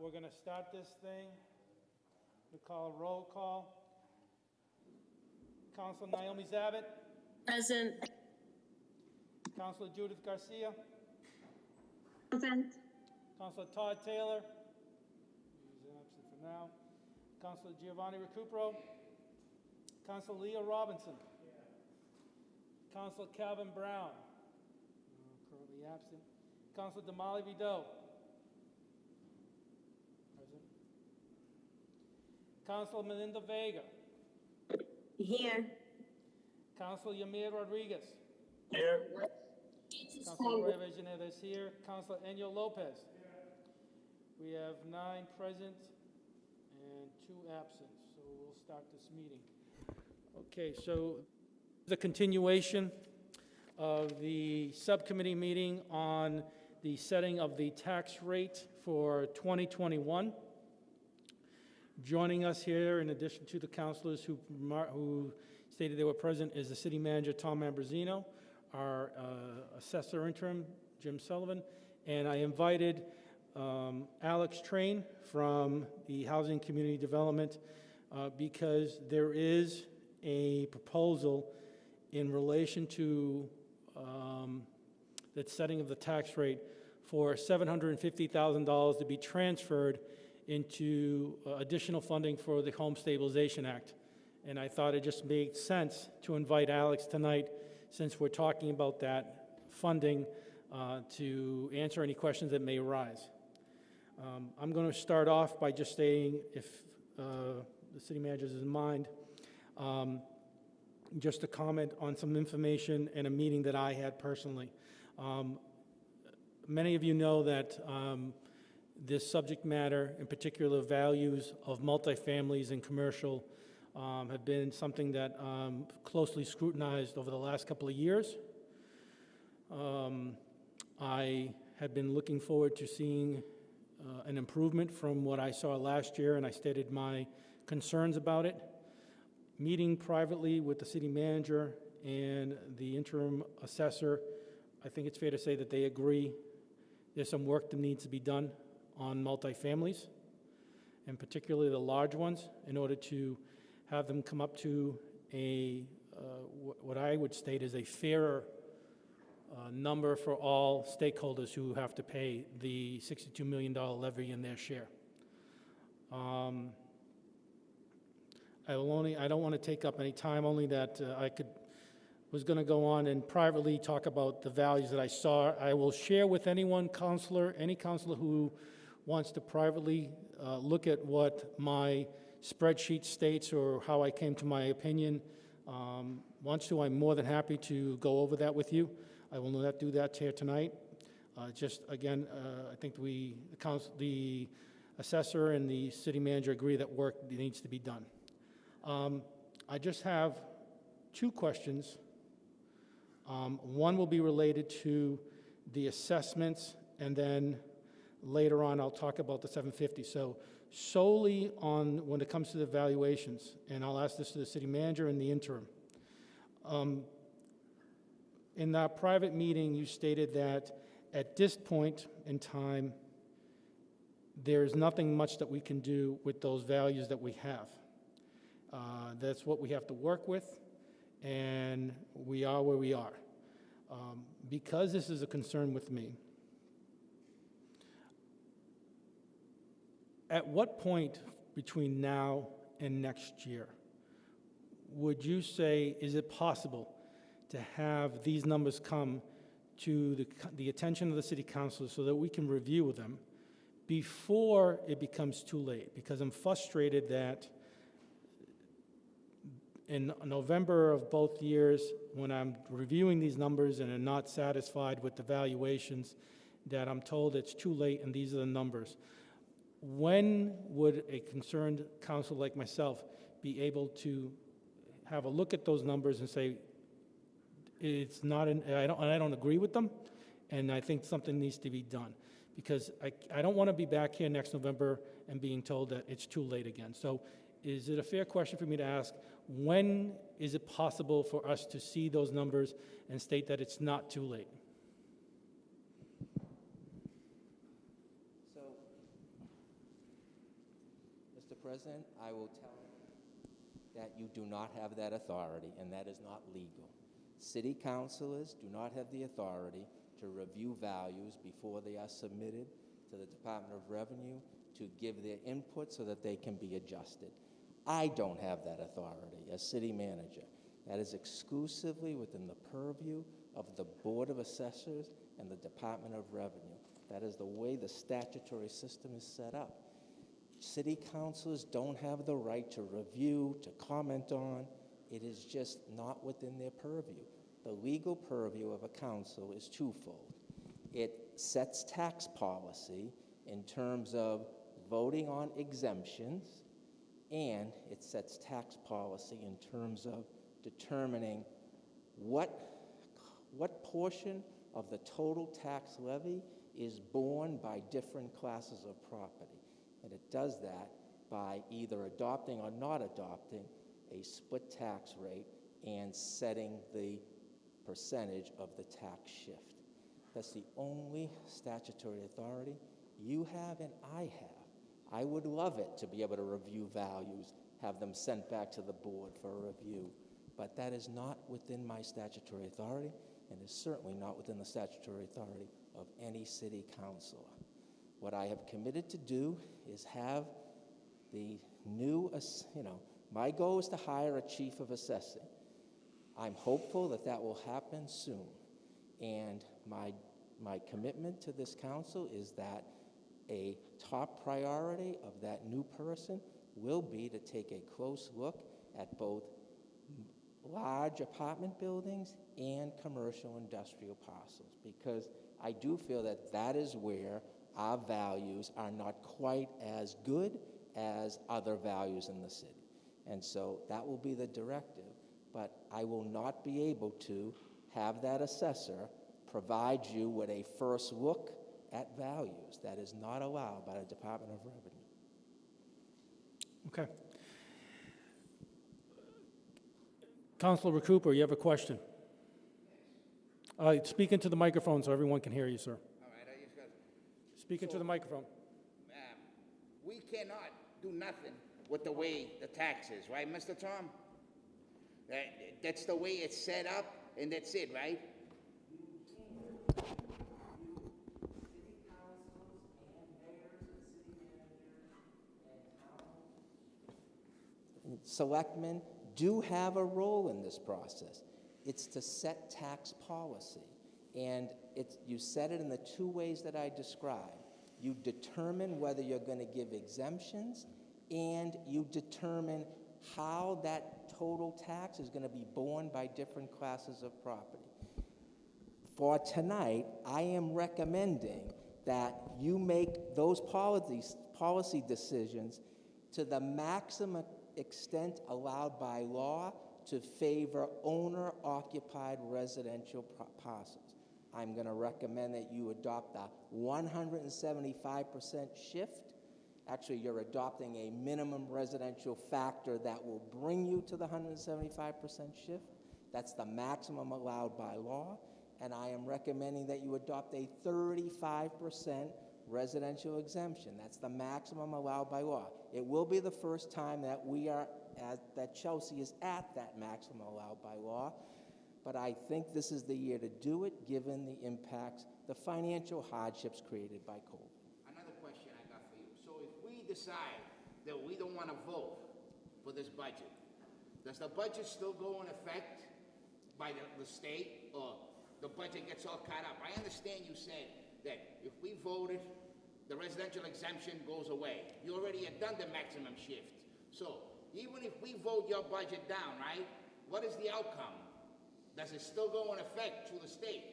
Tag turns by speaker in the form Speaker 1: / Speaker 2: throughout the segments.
Speaker 1: We're going to start this thing. We call a roll call. Councilor Naomi Zabit.
Speaker 2: Present.
Speaker 1: Councilor Judith Garcia.
Speaker 2: Present.
Speaker 1: Councilor Todd Taylor. He's absent for now. Councilor Giovanni Recupero. Councilor Leah Robinson. Councilor Calvin Brown. Currently absent. Councilor Damali Vido. Present. Councilor Melinda Vega.
Speaker 2: Here.
Speaker 1: Councilor Yamir Rodriguez.
Speaker 3: Here.
Speaker 1: Councilor Roy Vejaneda is here. Councilor Enyo Lopez. We have 9 present and 2 absent, so we'll start this meeting. Okay, so the continuation of the subcommittee meeting on the setting of the tax rate for 2021. Joining us here, in addition to the councilors who stated they were present, is the city manager, Tom Ambrosino, our assessor interim, Jim Sullivan, and I invited Alex Train from the Housing Community Development because there is a proposal in relation to the setting of the tax rate for $750,000 to be transferred into additional funding for the Home Stabilization Act. And I thought it just made sense to invite Alex tonight, since we're talking about that funding, to answer any questions that may arise. I'm going to start off by just saying, if the city manager is in mind, just to comment on some information and a meeting that I had personally. Many of you know that this subject matter, in particular values of multifamilies and commercial, have been something that closely scrutinized over the last couple of years. I had been looking forward to seeing an improvement from what I saw last year, and I stated my concerns about it. Meeting privately with the city manager and the interim assessor, I think it's fair to say that they agree there's some work that needs to be done on multifamilies, and particularly the large ones, in order to have them come up to a what I would state is a fairer number for all stakeholders who have to pay the $62 million levy in their share. I don't want to take up any time, only that was going to go on and privately talk about the values that I saw. I will share with any counselor who wants to privately look at what my spreadsheet states or how I came to my opinion. Wants to, I'm more than happy to go over that with you. I will not do that here tonight. Just again, I think the assessor and the city manager agree that work needs to be done. I just have 2 questions. One will be related to the assessments, and then later on I'll talk about the 750. So solely on when it comes to the valuations, and I'll ask this to the city manager and the interim. In that private meeting, you stated that at this point in time, there's nothing much that we can do with those values that we have. That's what we have to work with, and we are where we are. Because this is a concern with me, at what point between now and next year would you say, is it possible to have these numbers come to the attention of the city council so that we can review them before it becomes too late? Because I'm frustrated that in November of both years, when I'm reviewing these numbers and am not satisfied with the valuations, that I'm told it's too late and these are the numbers. When would a concerned council like myself be able to have a look at those numbers and say, it's not, I don't agree with them, and I think something needs to be done? Because I don't want to be back here next November and being told that it's too late again. So is it a fair question for me to ask, when is it possible for us to see those numbers and state that it's not too late?
Speaker 4: So
Speaker 3: President, I will tell you that you do not have that authority, and that is not legal. City councilors do not have the authority to review values before they are submitted to the Department of Revenue to give their input so that they can be adjusted. I don't have that authority as city manager. That is exclusively within the purview of the Board of Assessors and the Department of Revenue. That is the way the statutory system is set up. City councilors don't have the right to review, to comment on. It is just not within their purview. The legal purview of a council is twofold. It sets tax policy in terms of voting on exemptions, and it sets tax policy in terms of determining what portion of the total tax levy is borne by different classes of property. And it does that by either adopting or not adopting a split tax rate and setting the percentage of the tax shift. That's the only statutory authority you have and I have. I would love it to be able to review values, have them sent back to the board for a review, but that is not within my statutory authority and is certainly not within the statutory authority of any city councilor. What I have committed to do is have the new, my goal is to hire a chief of assessing. I'm hopeful that that will happen soon. And my commitment to this council is that a top priority of that new person will be to take a close look at both large apartment buildings and commercial industrial parcels, because I do feel that that is where our values are not quite as good as other values in the city. And so that will be the directive, but I will not be able to have that assessor provide you with a first look at values. That is not allowed by the Department of Revenue.
Speaker 1: Okay. Councilor Cooper, you have a question? Speak into the microphone so everyone can hear you, sir.
Speaker 4: All right, I just got.
Speaker 1: Speak into the microphone.
Speaker 4: We cannot do nothing with the way the tax is, right, Mr. Tom? That's the way it's set up, and that's it, right?
Speaker 3: Selectmen do have a role in this process. It's to set tax policy. And you set it in the two ways that I described. You determine whether you're going to give exemptions, and you determine how that total tax is going to be borne by different classes of property. For tonight, I am recommending that you make those policy decisions to the maximum extent allowed by law to favor owner-occupied residential parcels. I'm going to recommend that you adopt a 175% shift. Actually, you're adopting a minimum residential factor that will bring you to the 175% shift. That's the maximum allowed by law. And I am recommending that you adopt a 35% residential exemption. That's the maximum allowed by law. It will be the first time that that Chelsea is at that maximum allowed by law, but I think this is the year to do it, given the impacts, the financial hardships created by COVID.
Speaker 4: Another question I got for you. So if we decide that we don't want to vote for this budget, does the budget still go in effect by the state, or the budget gets all caught up? I understand you said that if we voted, the residential exemption goes away. You already had done the maximum shift. So even if we vote your budget down, right, what is the outcome? Does it still go in effect through the state?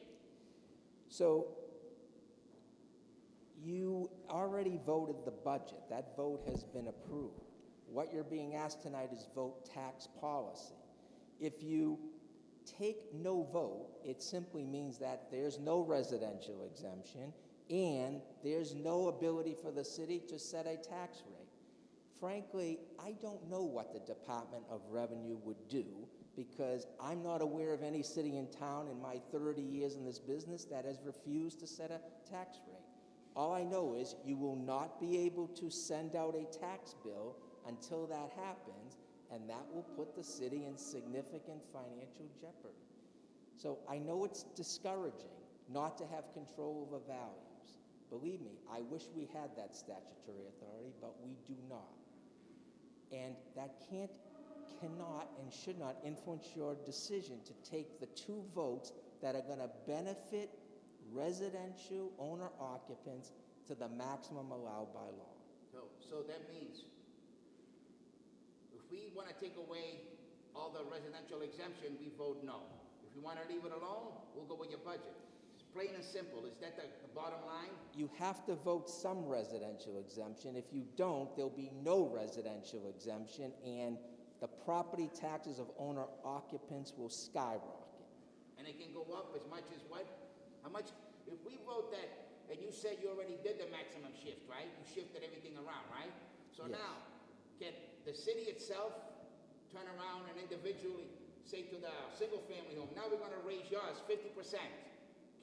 Speaker 3: So you already voted the budget. That vote has been approved. What you're being asked tonight is vote tax policy. If you take no vote, it simply means that there's no residential exemption and there's no ability for the city to set a tax rate. Frankly, I don't know what the Department of Revenue would do, because I'm not aware of any city in town in my 30 years in this business that has refused to set a tax rate. All I know is you will not be able to send out a tax bill until that happens, and that will put the city in significant financial jeopardy. So I know it's discouraging not to have control over values. Believe me, I wish we had that statutory authority, but we do not. And that cannot, and should not influence your decision to take the 2 votes that are going to benefit residential owner occupants to the maximum allowed by law.
Speaker 4: So that means if we want to take away all the residential exemption, we vote no. If you want to leave it alone, we'll go with your budget. It's plain and simple. Is that the bottom line?
Speaker 3: You have to vote some residential exemption. If you don't, there'll be no residential exemption, and the property taxes of owner occupants will skyrocket.
Speaker 4: And it can go up as much as what? How much? If we vote that, and you said you already did the maximum shift, right? You shifted everything around, right? So
Speaker 3: Yes.
Speaker 4: now, can the city itself turn around and individually say to the single-family home, now we're going to raise yours 50%.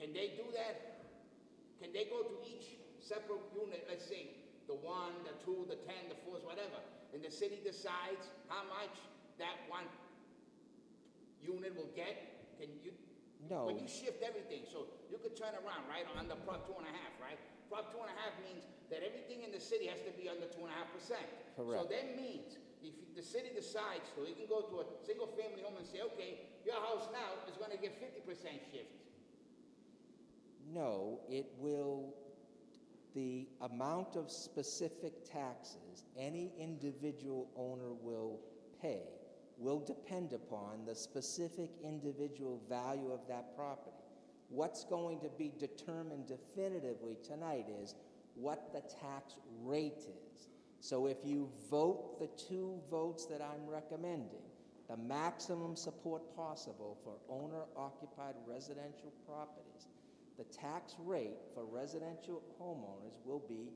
Speaker 4: Can they do that? Can they go to each separate unit, let's say, the 1, the 2, the 10, the 4, whatever, and the city decides how much that one unit will get? Can you?
Speaker 3: No.
Speaker 4: When you shift everything, so you could turn around, right, under Prop 2.5, right? Prop 2.5 means that everything in the city has to be under 2.5%. So
Speaker 3: Correct.
Speaker 4: that means if the city decides, so you can go to a single-family home and say, okay, your house now is going to get 50% shift.
Speaker 3: No, it will, the amount of specific taxes any individual owner will pay will depend upon the specific individual value of that property. What's going to be determined definitively tonight is what the tax rate is. So if you vote the 2 votes that I'm recommending, the maximum support possible for owner-occupied residential properties, the tax rate for residential homeowners will be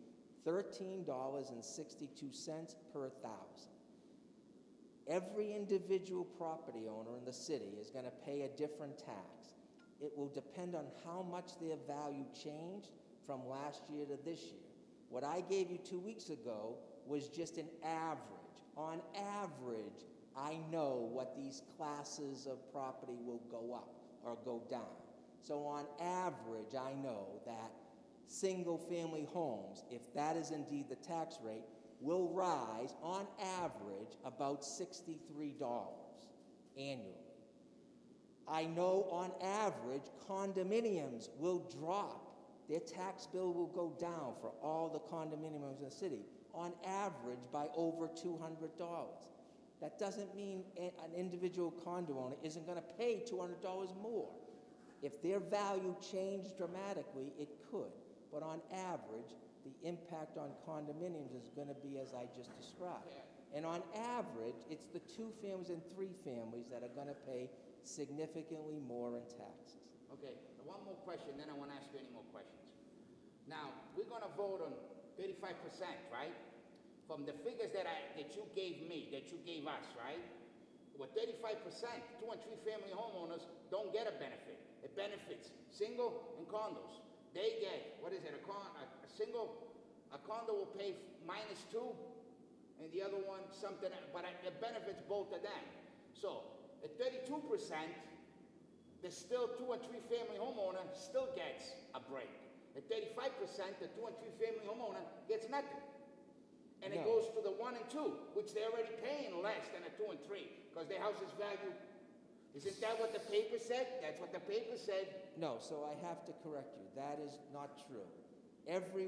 Speaker 3: $13.62 per thousand. Every individual property owner in the city is going to pay a different tax. It will depend on how much their value changed from last year to this year. What I gave you 2 weeks ago was just an average. On average, I know what these classes of property will go up or go down. So on average, I know that single-family homes, if that is indeed the tax rate, will rise on average about $63 annually. I know on average condominiums will drop. Their tax bill will go down for all the condominiums in the city on average by over $200. That doesn't mean an individual condo owner isn't going to pay $200 more. If their value changed dramatically, it could. But on average, the impact on condominiums is going to be as I just described. And on average, it's the 2 families and 3 families that are going to pay significantly more in taxes.
Speaker 4: Okay, one more question, then I want to ask you any more questions. Now, we're going to vote on 35%, right? From the figures that you gave me, that you gave us, right? With 35%, 2 and 3 family homeowners don't get a benefit. It benefits single and condos. They get, what is it, a condo will pay -2, and the other one something, but it benefits both of them. So at 32%, the still 2 and 3 family homeowner still gets a break. At 35%, the 2 and 3 family homeowner gets nothing. And it
Speaker 3: No.
Speaker 4: goes to the 1 and 2, which they're already paying less than a 2 and 3, because their house is valued. Isn't that what the paper said? That's what the paper said.
Speaker 3: No, so I have to correct you. That is not true. Every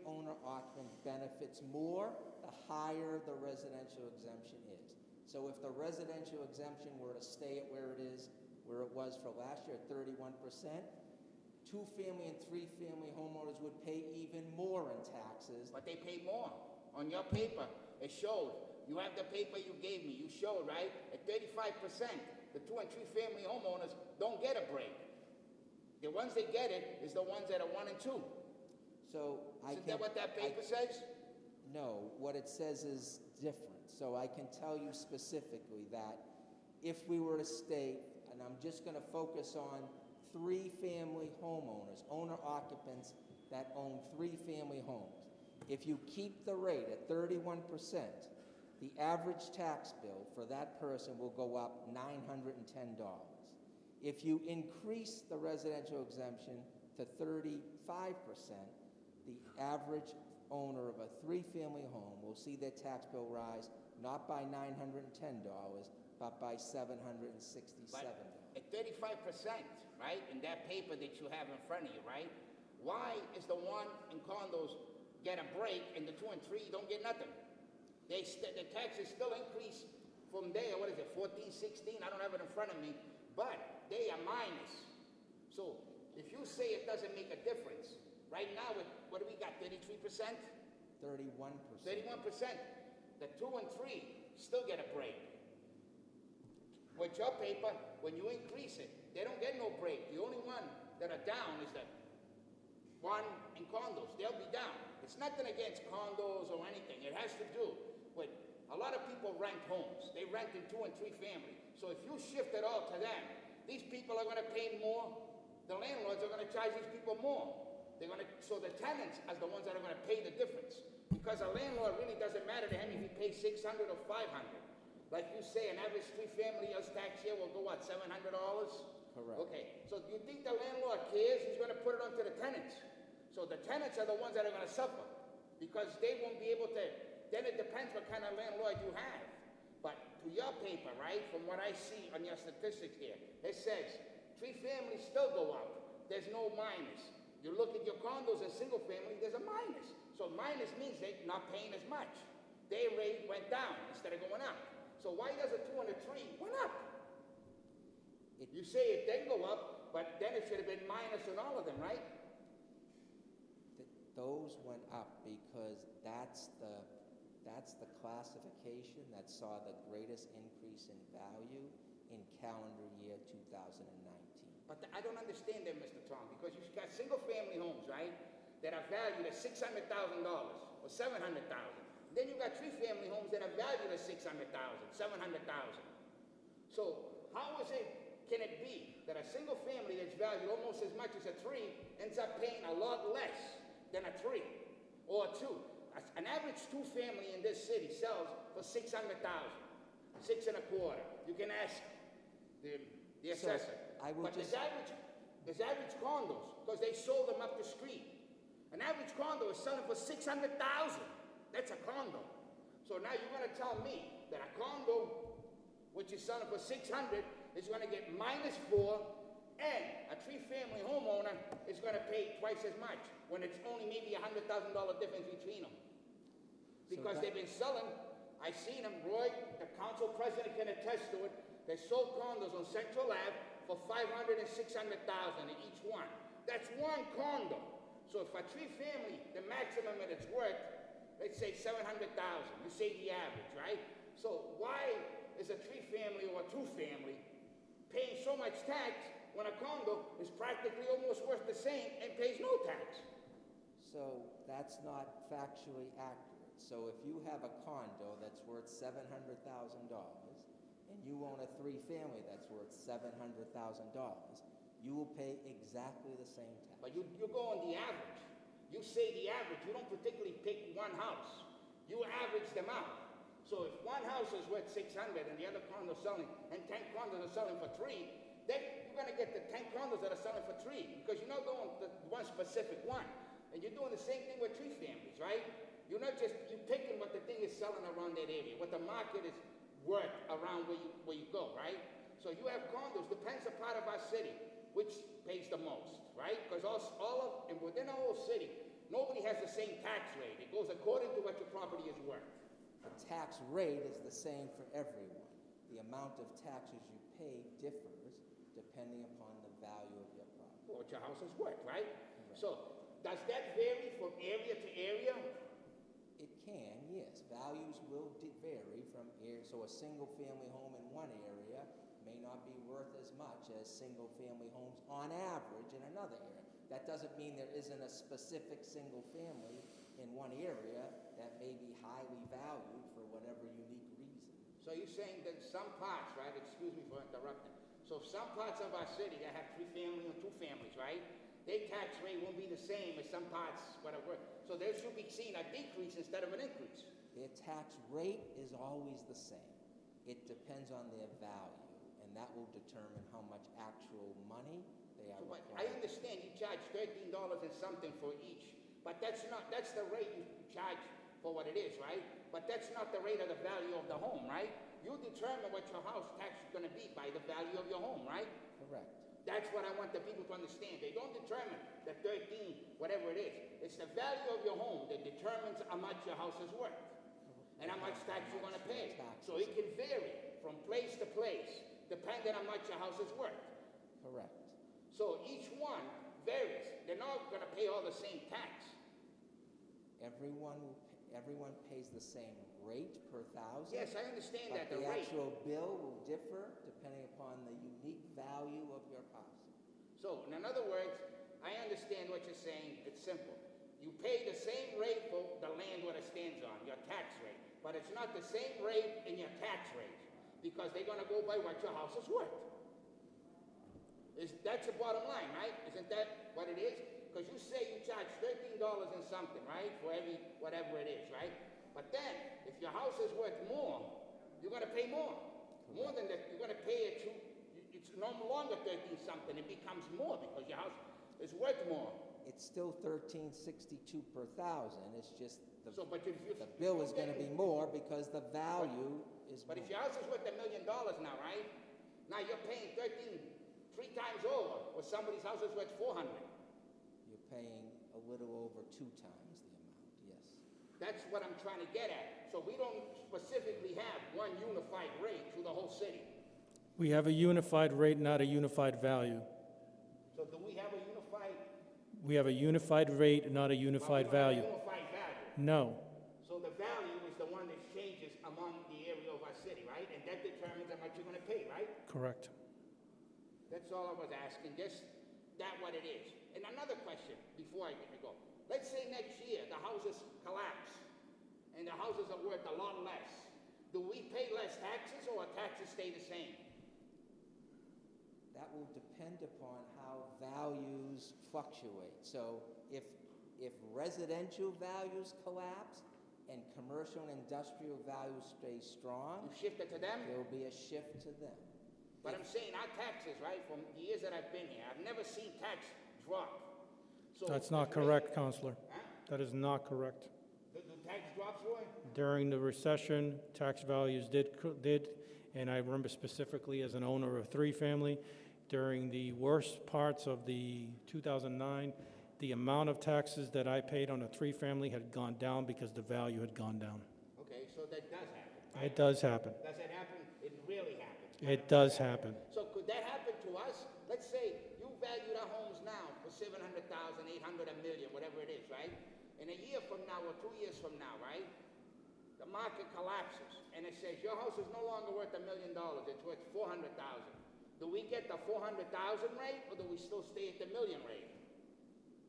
Speaker 3: owner occupant benefits more the higher the residential exemption is. So if the residential exemption were to stay at where it was for last year at 31%, 2-family and 3-family homeowners would pay even more in taxes.
Speaker 4: But they pay more. On your paper, it showed. You have the paper you gave me. You showed, right? At 35%, the 2 and 3 family homeowners don't get a break. The ones that get it is the ones that are 1 and 2.
Speaker 3: So
Speaker 4: Isn't that what that paper says?
Speaker 3: No, what it says is different. So I can tell you specifically that if we were to state, and I'm just going to focus on 3-family homeowners, owner occupants that own 3-family homes. If you keep the rate at 31%, the average tax bill for that person will go up $910. If you increase the residential exemption to 35%, the average owner of a three-family home will see their tax bill rise not by $910, but by $767.
Speaker 4: But at 35%, right, in that paper that you have in front of you, right? Why is the one in condos get a break and the 2 and 3 don't get nothing? The taxes still increase from there, what is it, 14, 16? I don't have it in front of me, but they are minus. So if you say it doesn't make a difference, right now, what do we got, 33%?
Speaker 3: 31%.
Speaker 4: 31%. The 2 and 3 still get a break. With your paper, when you increase it, they don't get no break. The only one that are down is the one in condos. They'll be down. It's nothing against condos or anything. It has to do with a lot of people rent homes. They rent in 2 and 3 family. So if you shift it all to them, these people are going to pay more. The landlords are going to charge these people more. So the tenants are the ones that are going to pay the difference. Because a landlord really doesn't matter to him if he pays $600 or $500. Like you say, an average three-family tax year will go, what, $700?
Speaker 3: Correct.
Speaker 4: Okay, so do you think the landlord cares? He's going to put it onto the tenants. So the tenants are the ones that are going to suffer because they won't be able to. Then it depends what kind of landlord you have. But to your paper, right, from what I see on your statistics here, it says three families still go up. There's no minus. You look at your condos and single family, there's a minus. So minus means they're not paying as much. Their rate went down instead of going up. So why does a 2 and a 3 went up? You say it didn't go up, but then it should have been minus on all of them, right?
Speaker 3: Those went up because that's the classification that saw the greatest increase in value in calendar year 2019.
Speaker 4: But I don't understand that, Mr. Tom, because you've got single-family homes, right, that are valued at $600,000 or $700,000. Then you've got three-family homes that are valued at $600,000, $700,000. So how can it be that a single family that's valued almost as much as a 3 ends up paying a lot less than a 3 or a 2? An average 2-family in this city sells for $600,000, 6 1/4. You can ask the assessor. But there's average condos because they sold them up the street. An average condo is selling for $600,000. That's a condo. So now you're going to tell me that a condo, which is selling for $600,000, is going to get -4, and a three-family homeowner is going to pay twice as much when it's only maybe $100,000 difference between them. Because they've been selling, I've seen them, Roy, the council president can attest to it, they sold condos on Central Ave for $500,000 and $600,000 in each one. That's one condo. So if a three-family, the maximum that it's worth, let's say $700,000, you say the average, right? So why is a three-family or a two-family paying so much tax when a condo is practically almost worth the same and pays no tax?
Speaker 3: So that's not factually accurate. So if you have a condo that's worth $700,000 and you own a three-family that's worth $700,000, you will pay exactly the same tax.
Speaker 4: But you go on the average. You say the average. You don't particularly pick one house. You average them out. So if one house is worth $600,000 and the other condo is selling, and 10 condos are selling for $3, then you're going to get the 10 condos that are selling for $3 because you're not going to one specific one. And you're doing the same thing with three families, right? You're not just, you're picking what the thing is selling around that area, what the market is worth around where you go, right? So you have condos, depends the part of our city, which pays the most, right? Because and within our whole city, nobody has the same tax rate. It goes according to what your property is worth.
Speaker 3: The tax rate is the same for everyone. The amount of taxes you pay differs depending upon the value of your property.
Speaker 4: What your house is worth, right? So does that vary from area to area?
Speaker 3: It can, yes. Values will vary from area. So a single-family home in one area may not be worth as much as single-family homes on average in another area. That doesn't mean there isn't a specific single-family in one area that may be highly valued for whatever unique reason.
Speaker 4: So you're saying that some parts, right? Excuse me for interrupting. So some parts of our city that have three-family and two families, right? their tax rate won't be the same as some parts, whatever. So they should be seeing a decrease instead of an increase.
Speaker 3: Their tax rate is always the same. It depends on their value, and that will determine how much actual money they are
Speaker 4: But
Speaker 3: required.
Speaker 4: I understand you charge $13 and something for each, but that's the rate you charge for what it is, right? But that's not the rate of the value of the home, right? You determine what your house tax is gonna be by the value of your home, right?
Speaker 3: Correct.
Speaker 4: That's what I want the people to understand. They don't determine the 13, whatever it is. It's the value of your home that determines how much your house is worth and how much tax you're gonna pay. So it can vary from place to place, depending on how much your house is worth.
Speaker 3: Correct.
Speaker 4: So each one varies. They're not gonna pay all the same tax.
Speaker 3: Everyone pays the same rate per thousand.
Speaker 4: Yes, I understand
Speaker 3: But
Speaker 4: that, the
Speaker 3: the
Speaker 4: rate.
Speaker 3: actual bill will differ depending upon the unique value of your house.
Speaker 4: So, in other words, I understand what you're saying. It's simple. You pay the same rate for the land what it stands on, your tax rate. But it's not the same rate in your tax rate because they're gonna go by what your house is worth. That's the bottom line, right? Isn't that what it is? Because you say you charge $13 and something, right? For every whatever it is, right? But then, if your house is worth more, you're gonna pay more. More than that, you're gonna pay it to, it's no longer 13 something, it becomes more because your house is worth more.
Speaker 3: It's still $13.62 per thousand. It's just
Speaker 4: So, but if you.
Speaker 3: the bill is going to be more because the value is
Speaker 4: But
Speaker 3: more.
Speaker 4: if your house is worth $1 million now, right? Now you're paying 13, 3 times over, where somebody's house is worth 400.
Speaker 3: You're paying a little over 2 times the amount, yes.
Speaker 4: That's what I'm trying to get at. So we don't specifically have one unified rate through the whole city.
Speaker 1: We have a unified rate, not a unified value.
Speaker 4: So do we have a unified?
Speaker 1: We have a unified rate, not a unified
Speaker 4: we don't have a
Speaker 1: value.
Speaker 4: Unified value.
Speaker 1: No.
Speaker 4: So the value is the one that changes among the area of our city, right? And that determines how much you're gonna pay, right?
Speaker 1: Correct.
Speaker 4: That's all I was asking, just that what it is. And another question before I go. Let's say next year the houses collapse and the houses are worth a lot less. Do we pay less taxes or our taxes stay the same?
Speaker 3: That will depend upon how values fluctuate. So if residential values collapse and commercial and industrial values stay strong,
Speaker 4: You shift it to them?
Speaker 3: there will be a shift to them.
Speaker 4: But I'm saying our taxes, right, from the years that I've been here, I've never seen tax drop. So
Speaker 1: That's not
Speaker 4: if we-
Speaker 1: correct, Counselor.
Speaker 4: Huh?
Speaker 1: That is not correct.
Speaker 4: The tax drops, Roy?
Speaker 1: During the recession, tax values did, and I remember specifically as an owner of 3-family, during the worst parts of the 2009, the amount of taxes that I paid on a 3-family had gone down because the value had gone down.
Speaker 4: Okay, so that does happen, right?
Speaker 1: It does happen.
Speaker 4: Does it happen? It really happens.
Speaker 1: It does happen.
Speaker 4: So could that happen to us? Let's say you valued our homes now for 700,000, 800, a million, whatever it is, right? In a year from now or 2 years from now, right? The market collapses and it says your house is no longer worth $1 million, it's worth 400,000. Do we get the 400,000 rate or do we still stay at the million rate?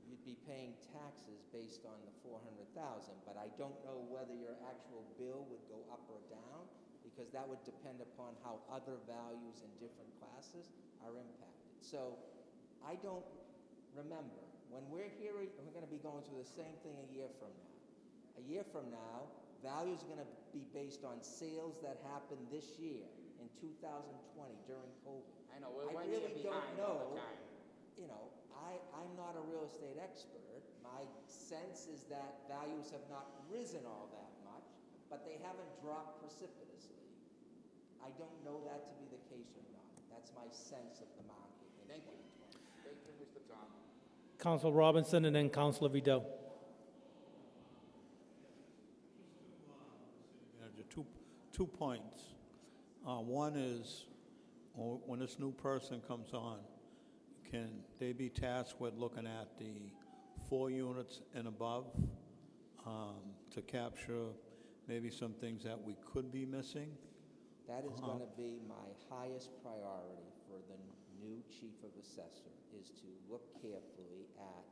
Speaker 3: You'd be paying taxes based on the 400,000, but I don't know whether your actual bill would go up or down because that would depend upon how other values in different classes are impacted. So I don't remember. When we're here, we're going to be going through the same thing a year from now. A year from now, values are going to be based on sales that happened this year in 2020 during COVID.
Speaker 4: I know, we're
Speaker 3: I
Speaker 4: one year
Speaker 3: really don't
Speaker 4: behind all
Speaker 3: know.
Speaker 4: the time.
Speaker 3: You know, I'm not a real estate expert. My sense is that values have not risen all that much, but they haven't dropped precipitously. I don't know that to be the case or not. That's my sense of the market in
Speaker 4: Thank you.
Speaker 3: 2020.
Speaker 4: Thank you, Mr. Tom.
Speaker 1: Councilor Robinson and then Councilor Vido.
Speaker 5: Two points. One is, when this new person comes on, can they be tasked with looking at the 4 units and above to capture maybe some things that we could be missing?
Speaker 3: That is going to be my highest priority for the new chief of assessor, is to look carefully at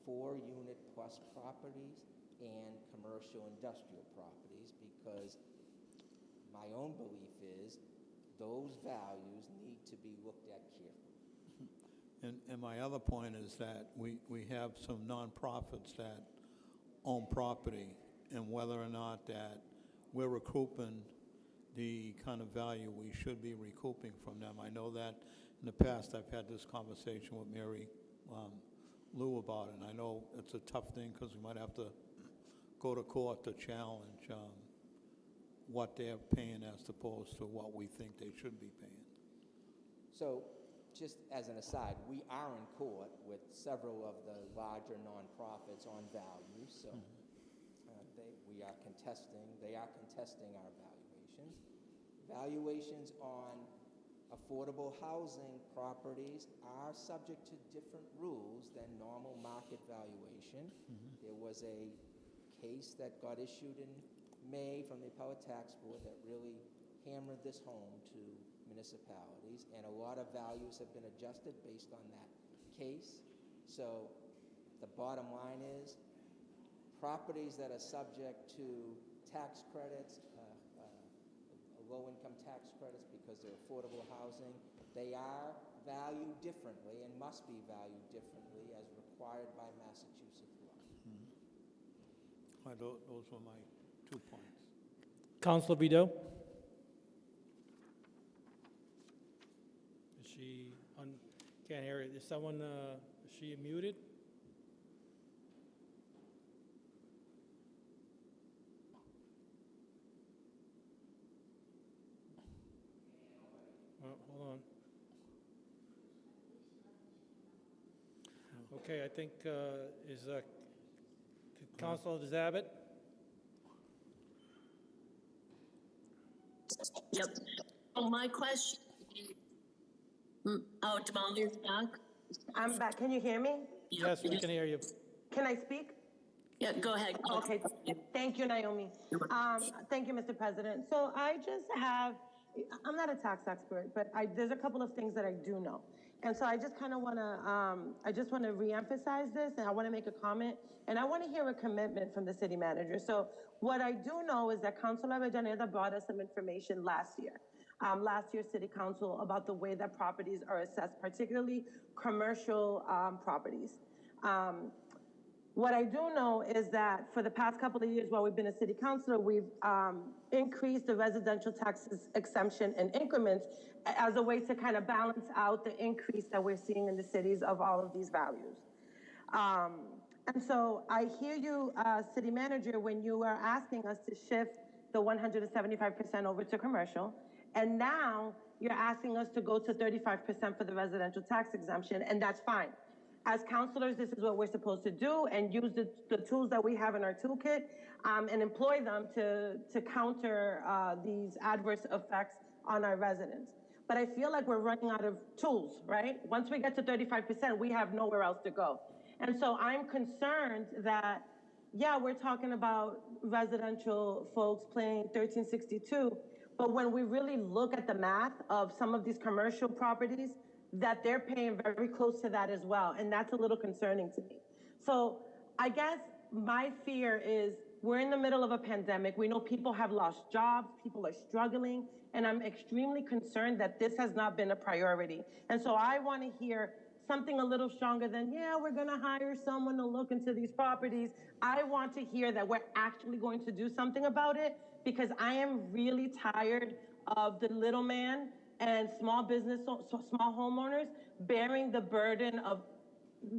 Speaker 3: 4-unit plus properties and commercial industrial properties, because my own belief is those values need to be looked at carefully.
Speaker 5: And my other point is that we have some nonprofits that own property, and whether or not that we're recouping the kind of value we should be recouping from them. I know that in the past I've had this conversation with Mary Lou about it, and I know it's a tough thing because we might have to go to court to challenge what they're paying as opposed to what we think they should be paying.
Speaker 3: So, just as an aside, we are in court with several of the larger nonprofits on value, so they are contesting our valuations. Valuations on affordable housing properties are subject to different rules than normal market valuation. There was a case that got issued in May from the Appellate Tax Board that really hammered this home to municipalities, and a lot of values have been adjusted based on that case. So the bottom line is properties that are subject to tax credits, low-income tax credits because they're affordable housing, they are valued differently and must be valued differently as required by Massachusetts law.
Speaker 5: Those were my 2 points.
Speaker 1: Councilor Vido? Is she on, can't hear it. Is someone, is she muted? Oh, hold on. Okay, I think, is Councilor Zabit?
Speaker 2: Yep. Oh, my question. Tamalia's back?
Speaker 6: I'm back. Can you hear me?
Speaker 1: Yes, we can hear you.
Speaker 6: Can I speak?
Speaker 2: Yeah, go ahead.
Speaker 6: Okay. Thank you, Naomi. Thank you, Mr. President. So I just have, I'm not a tax expert, but there's a couple of things that I do know. And so I just kind of want to, reemphasize this, and I want to make a comment, and I want to hear a commitment from the city manager. So what I do know is that Councilor Avellaneda brought us some information last year's city council, about the way that properties are assessed, particularly commercial properties. What I do know is that for the past couple of years while we've been a city councilor, we've increased the residential taxes exemption in increments as a way to kind of balance out the increase that we're seeing in the cities of all of these values. And so I hear you, city manager, when you are asking us to shift the 175% over to commercial, and now you're asking us to go to 35% for the residential tax exemption, and that's fine. As councilors, this is what we're supposed to do, and use the tools that we have in our toolkit and employ them to counter these adverse effects on our residents. But I feel like we're running out of tools, right? Once we get to 35%, we have nowhere else to go. And so I'm concerned that, yeah, we're talking about residential folks paying 1362, but when we really look at the math of some of these commercial properties, that they're paying very close to that as well, and that's a little concerning to me. So I guess my fear is we're in the middle of a pandemic. We know people have lost jobs, people are struggling, and I'm extremely concerned that this has not been a priority. And so I want to hear something a little stronger than, yeah, we're going to hire someone to look into these properties. I want to hear that we're actually going to do something about it, because I am really tired of the little man and small homeowners bearing the burden of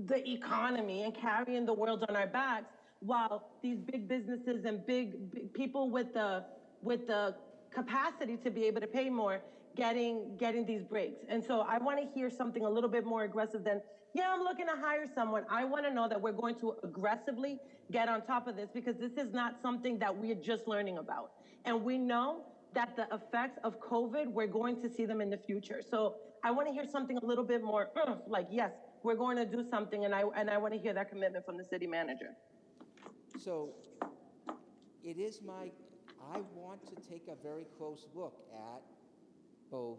Speaker 6: the economy and carrying the world on our backs, while these big businesses and big people with the capacity to be able to pay more getting these breaks. And so I want to hear something a little bit more aggressive than, yeah, I'm looking to hire someone. I want to know that we're going to aggressively get on top of this, because this is not something that we're just learning about. And we know that the effects of COVID, we're going to see them in the future. So I want to hear something a little bit more like, yes, we're going to do something, and I want to hear that commitment from the city manager.
Speaker 3: So I want to take a very close look at both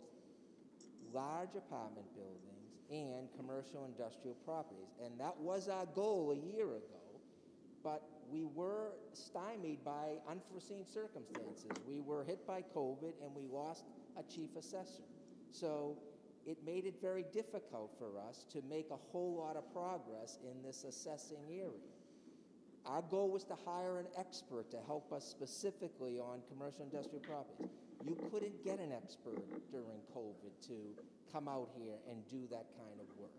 Speaker 3: large apartment buildings and commercial industrial properties. And that was our goal a year ago, but we were stymied by unforeseen circumstances. We were hit by COVID, and we lost a chief assessor. So it made it very difficult for us to make a whole lot of progress in this assessing area. Our goal was to hire an expert to help us specifically on commercial industrial properties. You couldn't get an expert during COVID to come out here and do that kind of work.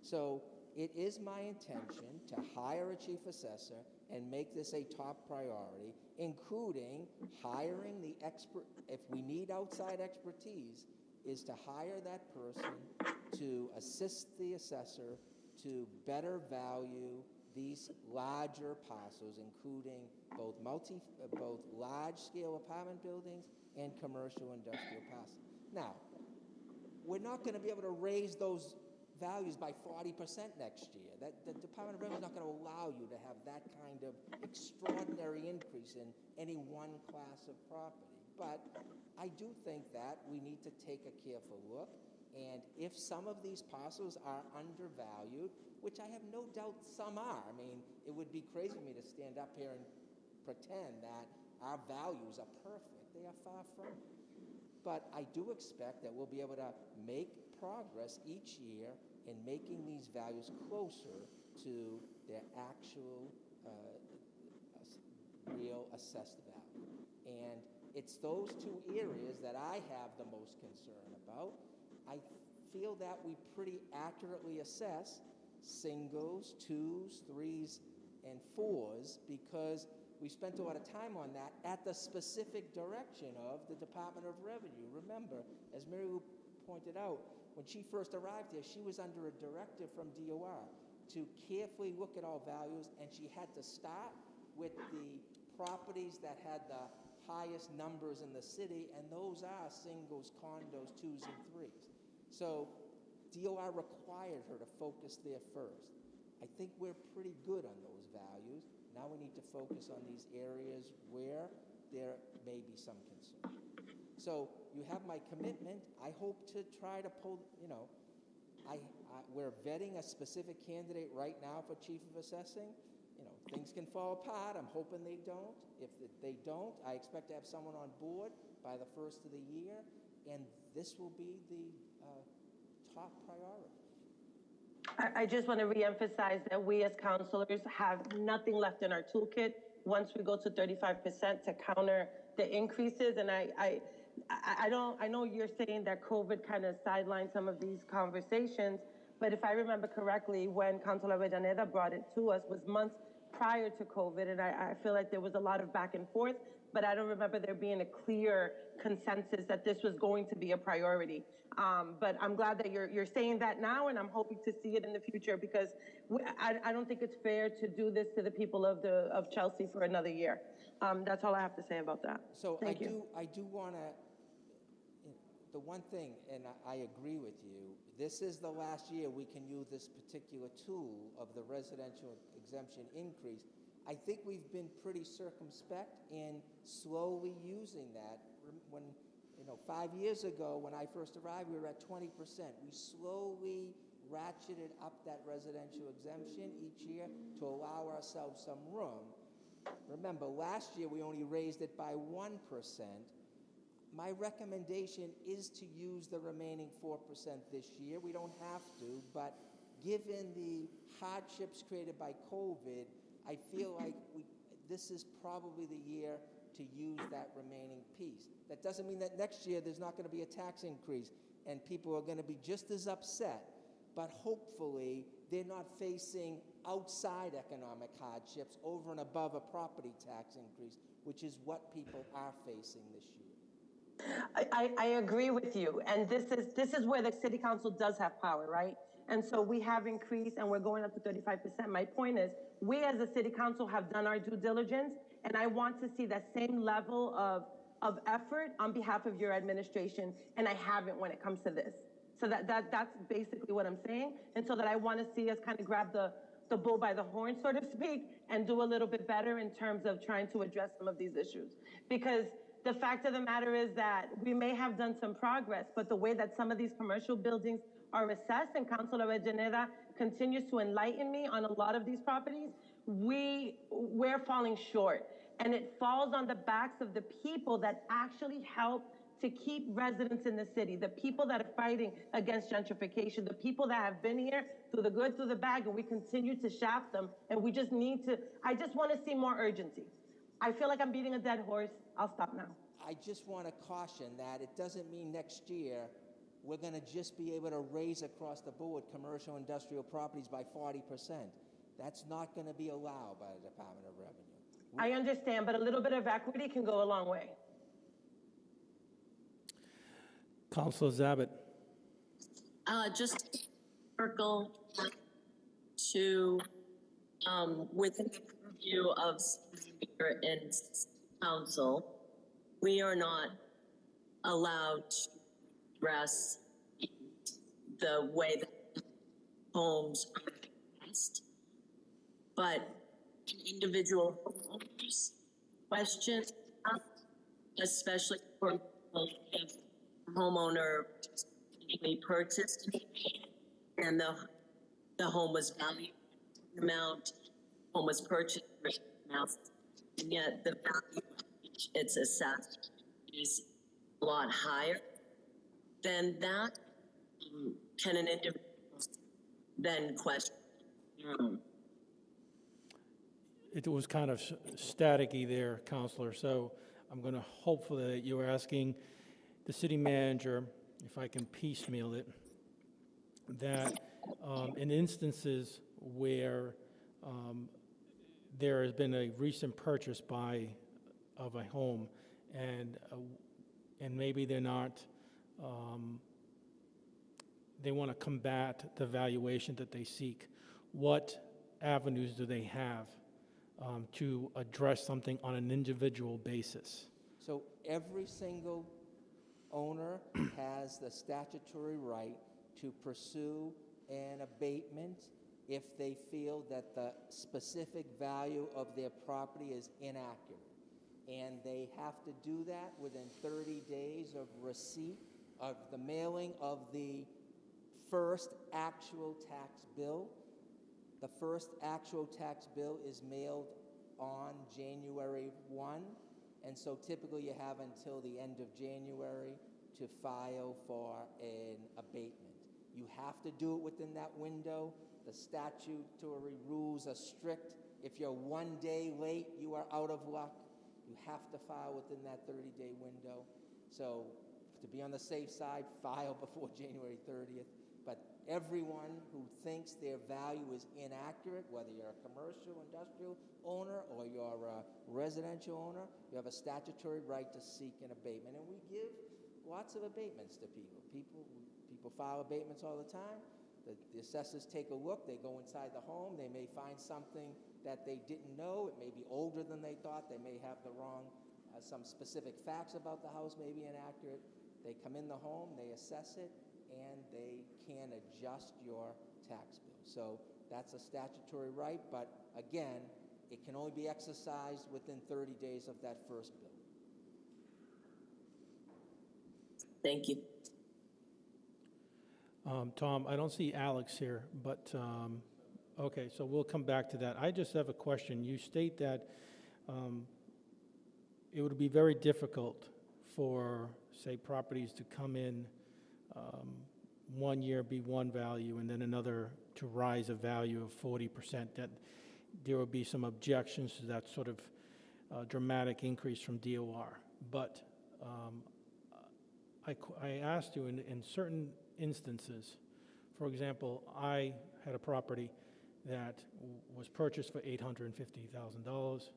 Speaker 3: So it is my intention to hire a chief assessor and make this a top priority, including hiring the expert. If we need outside expertise, is to hire that person to assist the assessor to better value these larger parcels, including both large-scale apartment buildings and commercial industrial parcels. Now, we're not going to be able to raise those values by 40% next year. The Department of Revenue is not going to allow you to have that kind of extraordinary increase in any one class of property. But I do think that we need to take a careful look, and if some of these parcels are undervalued, which I have no doubt some are. I mean, it would be crazy for me to stand up here and pretend that our values are perfect. They are far from it. But I do expect that we'll be able to make progress each year in making these values closer to their actual real assessed value. And it's those two areas that I have the most concern about. I feel that we pretty accurately assess singles, twos, threes, and fours because we spent a lot of time on that at the specific direction of the Department of Revenue. Remember, as Mary Lou pointed out, when she first arrived here, she was under a directive from DOR to carefully look at all values, and she had to start with the properties that had the highest numbers in the city, and those are singles, condos, twos, and threes. So DOR required her to focus there first. I think we're pretty good on those values. Now we need to focus on these areas where there may be some concern. So you have my commitment. I hope to try to pull, we're vetting a specific candidate right now for chief of assessing. Things can fall apart. I'm hoping they don't. If they don't, I expect to have someone on board by the first of the year, and this will be the top priority.
Speaker 6: I just want to reemphasize that we as counselors have nothing left in our toolkit once we go to 35% to counter the increases. And I know you're saying that COVID kind of sidelined some of these conversations, but if I remember correctly, when Councilor Avellaneda brought it to us was months prior to COVID, and I feel like there was a lot of back and forth, but I don't remember there being a clear consensus that this was going to be a priority. But I'm glad that you're saying that now, and I'm hoping to see it in the future because I don't think it's fair to do this to the people of Chelsea for another year. That's all I have to say about that.
Speaker 3: So
Speaker 6: Thank you.
Speaker 3: I do want to, the one thing, and I agree with you, this is the last year we can use this particular tool of the residential exemption increase. I think we've been pretty circumspect in slowly using that. When 5 years ago, when I first arrived, we were at 20%. We slowly ratcheted up that residential exemption each year to allow ourselves some room. Remember, last year we only raised it by 1%. My recommendation is to use the remaining 4% this year. We don't have to, but given the hardships created by COVID, I feel like this is probably the year to use that remaining piece. That doesn't mean that next year there's not going to be a tax increase and people are going to be just as upset, but hopefully they're not facing outside economic hardships over and above a property tax increase, which is what people are facing this year.
Speaker 6: I agree with you, and this is where the city council does have power, right? And so we have increased, and we're going up to 35%. My point is, we as a city council have done our due diligence, and I want to see that same level of effort on behalf of your administration, and I haven't when it comes to this. So that's basically what I'm saying, and so that I want to see us kind of grab the bull by the horn, so to speak, and do a little bit better in terms of trying to address some of these issues. Because the fact of the matter is that we may have done some progress, but the way that some of these commercial buildings are assessed, and Councilor Avellaneda continues to enlighten me on a lot of these properties, we're falling short. And it falls on the backs of the people that actually help to keep residents in the city, the people that are fighting against gentrification, the people that have been here through the good, through the bad, and we continue to shaft them, and we just need to, I just want to see more urgency. I feel like I'm beating a dead horse. I'll stop now.
Speaker 3: I just want to caution that it doesn't mean next year we're going to just be able to raise across the board commercial industrial properties by 40%. That's not going to be allowed by the Department of Revenue.
Speaker 6: I understand, but a little bit of equity can go a long way.
Speaker 1: Councilor Zabit.
Speaker 2: Just circle to, within the purview of Speaker and Council, we are not allowed to address the way that homes are passed, but individual homeowners question, especially for if a homeowner we purchased and the home was valued amount, home was purchased for amount, and yet the value which it's assessed is a lot higher, then that can an individual then question.
Speaker 1: It was kind of staticky there, Counselor, so I'm going to hopefully that you're asking the city manager, if I can piecemeal it, that in instances where there has been a recent purchase of a home and maybe they're not, they want to combat the valuation that they seek, what avenues do they have to address something on an individual basis?
Speaker 3: So every single owner has the statutory right to pursue an abatement if they feel that the specific value of their property is inaccurate. And they have to do that within 30 days of receipt of the mailing of the first actual tax bill. The first actual tax bill is mailed on January 1, and so typically you have until the end of January to file for an abatement. You have to do it within that window. The statutory rules are strict. If you're 1 day late, you are out of luck. You have to file within that 30-day window. So to be on the safe side, file before January 30th. But everyone who thinks their value is inaccurate, whether you're a commercial, industrial owner or you're a residential owner, you have a statutory right to seek an abatement. And we give lots of abatements to people. People file abatements all the time. The assessors take a look. They go inside the home. They may find something that they didn't know. It may be older than they thought. They may have the wrong, some specific facts about the house may be inaccurate. They come in the home, they assess it, and they can adjust your tax bill. So that's a statutory right, but again, it can only be exercised within 30 days of that first bill.
Speaker 2: Thank you.
Speaker 1: Tom, I don't see Alex here, but, okay, so we'll come back to that. I just have a question. You state that it would be very difficult for, say, properties to come in 1 year be one value and then another to rise a value of 40%, that there would be some objections to that sort of dramatic increase from DOR. But I asked you in certain instances, for example, I had a property that was purchased for $850,000,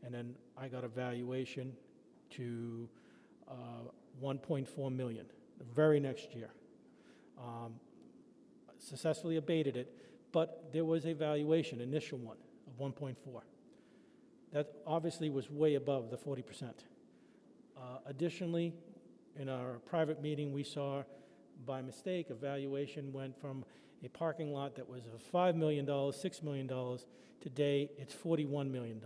Speaker 1: and then I got a valuation to $1.4 million the very next year. Successfully abated it, but there was a valuation, initial one, of 1.4. That obviously was way above the 40%. Additionally, in our private meeting, we saw by mistake a valuation went from a parking lot that was of $5 million, $6 million. Today, it's $41 million.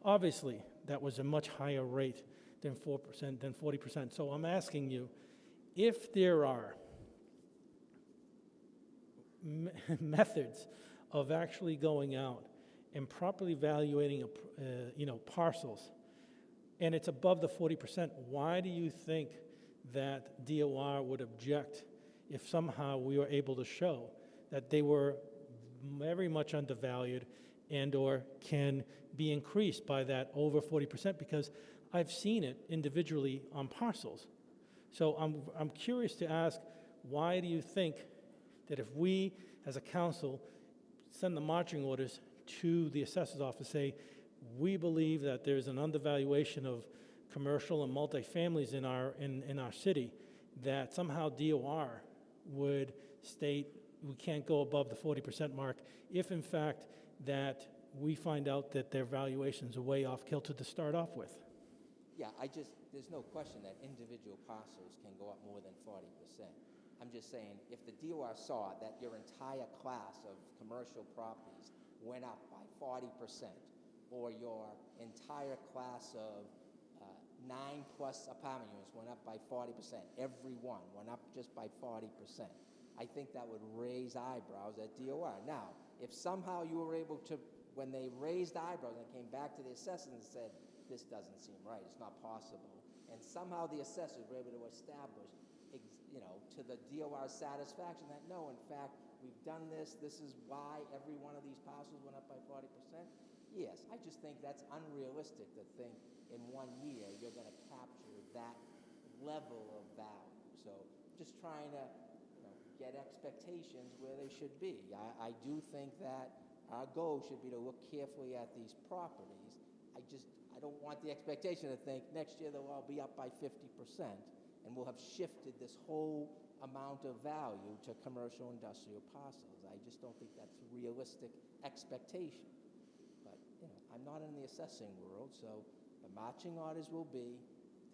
Speaker 1: Obviously, that was a much higher rate than 4%, than 40%. So I'm asking you, if there are methods of actually going out and properly evaluating, parcels, and it's above the 40%, why do you think that DOR would object if somehow we were able to show that they were very much undervalued and/or can be increased by that over 40%? Because I've seen it individually on parcels. So I'm curious to ask, why do you think that if we, as a council, send the marching orders to the assessor's office, say, we believe that there's an undervaluation of commercial and multifamilies in our city, that somehow DOR would state we can't go above the 40% mark if, in fact, that we find out that their valuations are way off kilter to start off with?
Speaker 3: Yeah, there's no question that individual parcels can go up more than 40%. I'm just saying, if the DOR saw that your entire class of commercial properties went up by 40%, or your entire class of 9+ apartment units went up by 40%, every one went up just by 40%, I think that would raise eyebrows at DOR. Now, if somehow you were able to, when they raised eyebrows and came back to the assessors and said, this doesn't seem right, it's not possible, and somehow the assessors were able to establish, to the DOR's satisfaction that no, in fact, we've done this, this is why every one of these parcels went up by 40%, yes, I just think that's unrealistic to think in 1 year you're going to capture that level of value. So just trying to get expectations where they should be. I do think that our goal should be to look carefully at these properties. I don't want the expectation to think next year they'll all be up by 50% and we'll have shifted this whole amount of value to commercial industrial parcels. I just don't think that's a realistic expectation. But I'm not in the assessing world, so the marching orders will be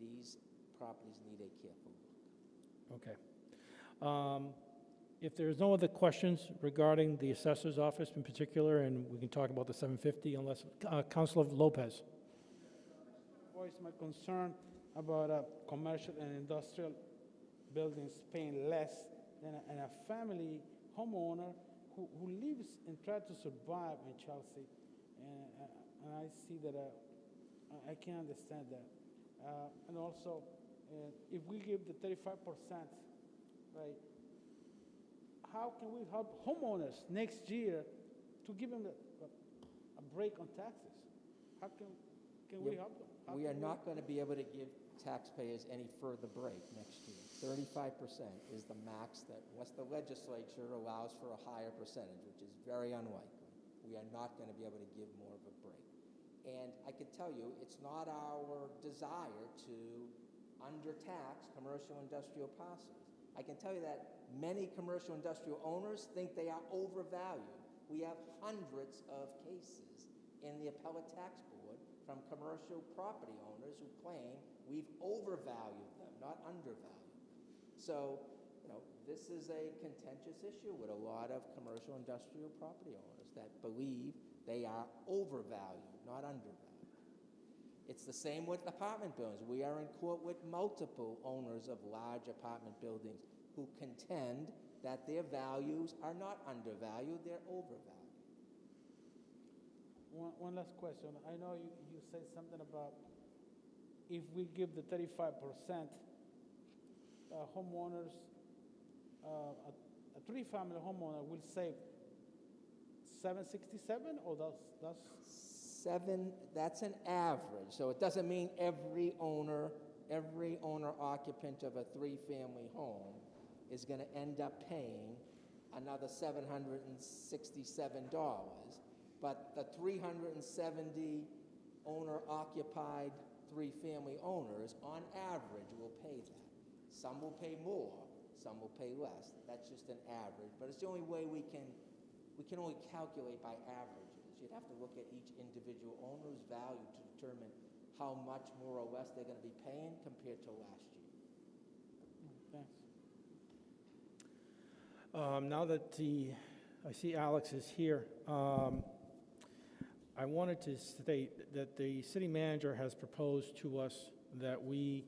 Speaker 3: these properties need a careful look.
Speaker 1: Okay. If there's no other questions regarding the assessor's office in particular, and we can talk about the 750 unless, Councilor Lopez.
Speaker 7: Voice my concern about commercial and industrial buildings paying less than a family homeowner who lives and tries to survive in Chelsea. And I see that I can't understand that. And also, if we give the 35%, right, how can we help homeowners next year to give them a break on taxes? How can we help them?
Speaker 3: We are not going to be able to give taxpayers any further break next year. 35% is the max that, unless the legislature allows for a higher percentage, which is very unlikely, we are not going to be able to give more of a break. And I can tell you, it's not our desire to undertax commercial industrial parcels. I can tell you that many commercial industrial owners think they are overvalued. We have hundreds of cases in the appellate tax board from commercial property owners who claim we've overvalued them, not undervalued. So, this is a contentious issue with a lot of commercial industrial property owners that believe they are overvalued, not undervalued. It's the same with apartment buildings. We are in court with multiple owners of large apartment buildings who contend that their values are not undervalued, they're overvalued.
Speaker 7: One last question. I know you said something about if we give the 35%, homeowners, a three-family homeowner will save $767, or
Speaker 3: that's an average. So it doesn't mean every owner occupant of a three-family home is going to end up paying another $767. But the 370 owner-occupied three-family owners, on average, will pay that. Some will pay more, some will pay less. That's just an average. But it's the only way we can only calculate by averages. You'd have to look at each individual owner's value to determine how much more or less they're going to be paying compared to last year.
Speaker 7: Thanks.
Speaker 1: Now that I see Alex is here, I wanted to state that the city manager has proposed to us that we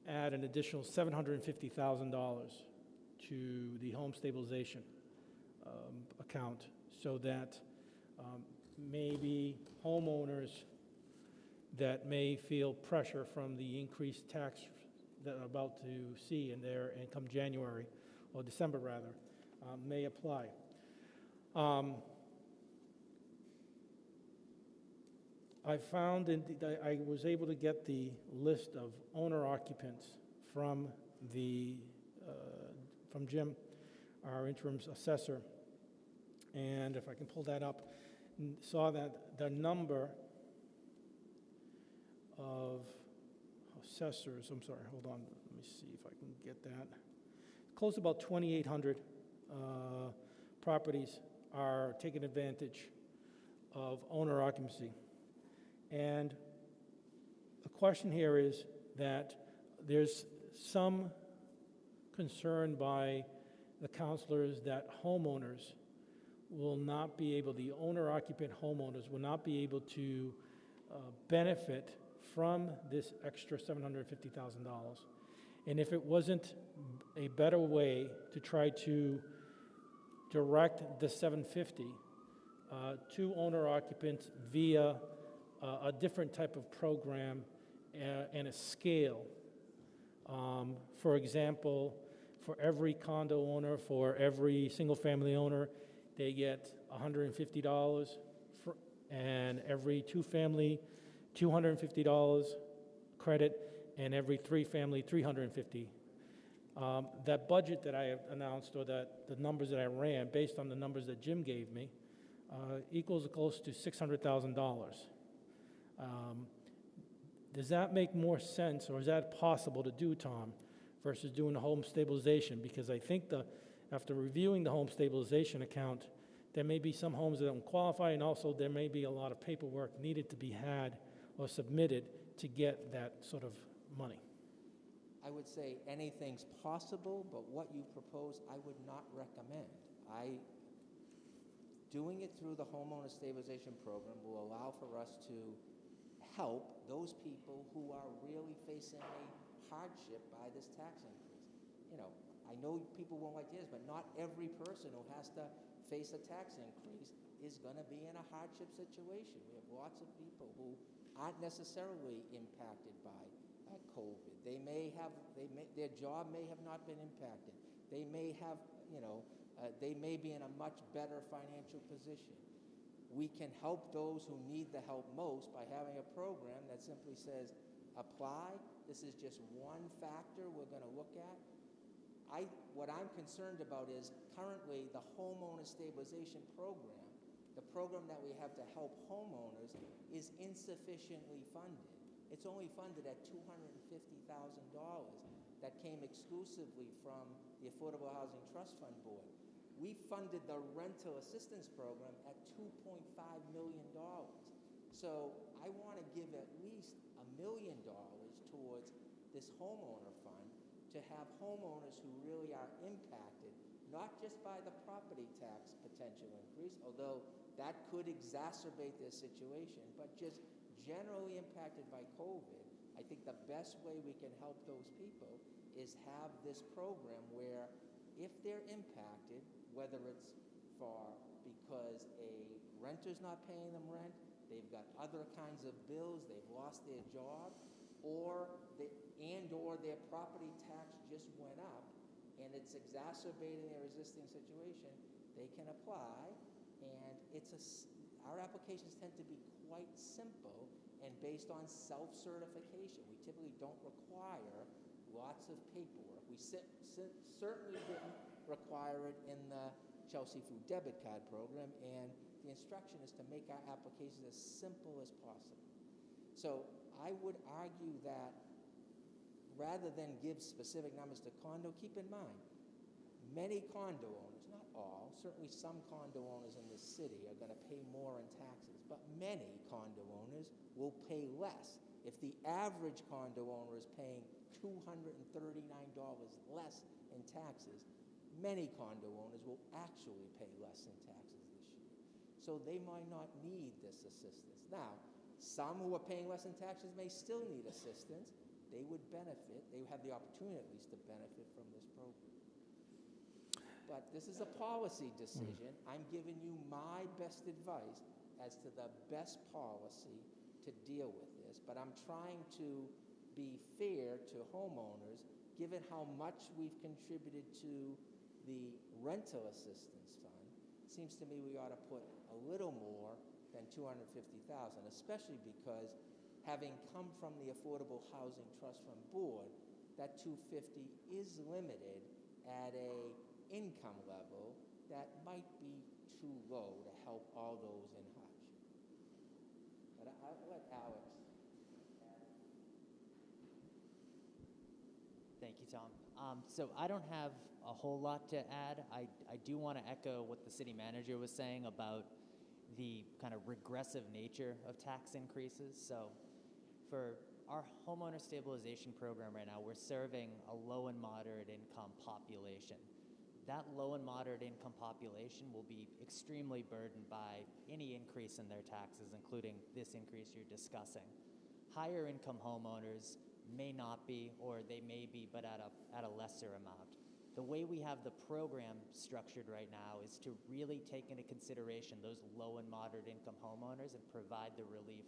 Speaker 1: add an additional $750,000 to the home stabilization account so that maybe homeowners that may feel pressure from the increased tax that are about to see in there and come January, or December rather, may apply. I found, I was able to get the list of owner occupants from from Jim, our interim assessor, and if I can pull that up, saw that the number of assessors, I'm sorry, hold on, let me see if I can get that. Close to about 2,800 properties are taking advantage of owner occupancy. And the question here is that there's some concern by the counselors that homeowners will not be able, the owner-occupant homeowners will not be able to benefit from this extra $750,000. And if it wasn't a better way to try to direct the 750 to owner-occupants via a different type of program and a scale. For example, for every condo owner, for every single-family owner, they get $150, and every two-family, $250 credit, and every three-family, $350. That budget that I have announced, or that the numbers that I ran, based on the numbers that Jim gave me, equals close to $600,000. Does that make more sense, or is that possible to do, Tom, versus doing the home stabilization? Because I think after reviewing the home stabilization account, there may be some homes that don't qualify, and also there may be a lot of paperwork needed to be had or submitted to get that sort of money.
Speaker 3: I would say anything's possible, but what you propose, I would not recommend. Doing it through the homeowner stabilization program will allow for us to help those people who are really facing a hardship by this tax increase. You know, I know people won't like this, but not every person who has to face a tax increase is going to be in a hardship situation. We have lots of people who aren't necessarily impacted by COVID. Their job may have not been impacted. They may have, they may be in a much better financial position. We can help those who need the help most by having a program that simply says, apply. This is just one factor we're going to look at. What I'm concerned about is currently the homeowner stabilization program, the program that we have to help homeowners, is insufficiently funded. It's only funded at $250,000 that came exclusively from the Affordable Housing Trust Fund Board. We funded the rental assistance program at $2.5 million. So I want to give at least $1 million towards this homeowner fund to have homeowners who really are impacted, not just by the property tax potential increase, although that could exacerbate their situation, but just generally impacted by COVID. I think the best way we can help those people is have this program where if they're impacted, whether it's because a renter's not paying them rent, they've got other kinds of bills, they've lost their job, or their property tax just went up and it's exacerbating their existing situation, they can apply. And our applications tend to be quite simple and based on self-certification. We typically don't require lots of paperwork. We certainly didn't require it in the Chelsea Food Debit Card program, and the instruction is to make our applications as simple as possible. So I would argue that rather than give specific numbers to condo, keep in mind, many condo owners, not all, certainly some condo owners in this city are going to pay more in taxes, but many condo owners will pay less. If the average condo owner is paying $239 less in taxes, many condo owners will actually pay less in taxes this year. So they might not need this assistance. Now, some who are paying less in taxes may still need assistance. They would benefit, they have the opportunity at least to benefit from this program. But this is a policy decision. I'm giving you my best advice as to the best policy to deal with this. this, but I'm trying to be fair to homeowners, given how much we've contributed to the rental assistance fund. Seems to me we ought to put a little more than $250,000, especially because having come from the Affordable Housing Trust Fund Board, that $250 is limited at a income level that might be too low to help all those in hardship. But I'll let Alex.
Speaker 8: Thank you, Tom. So I don't have a whole lot to add. I do want to echo what the city manager was saying about the kind of regressive nature of tax increases. So for our homeowner stabilization program right now, we're serving a low and moderate income population. That low and moderate income population will be extremely burdened by any increase in their taxes, including this increase you're discussing. Higher income homeowners may not be, or they may be, but at a lesser amount. The way we have the program structured right now is to really take into consideration those low and moderate income homeowners and provide the relief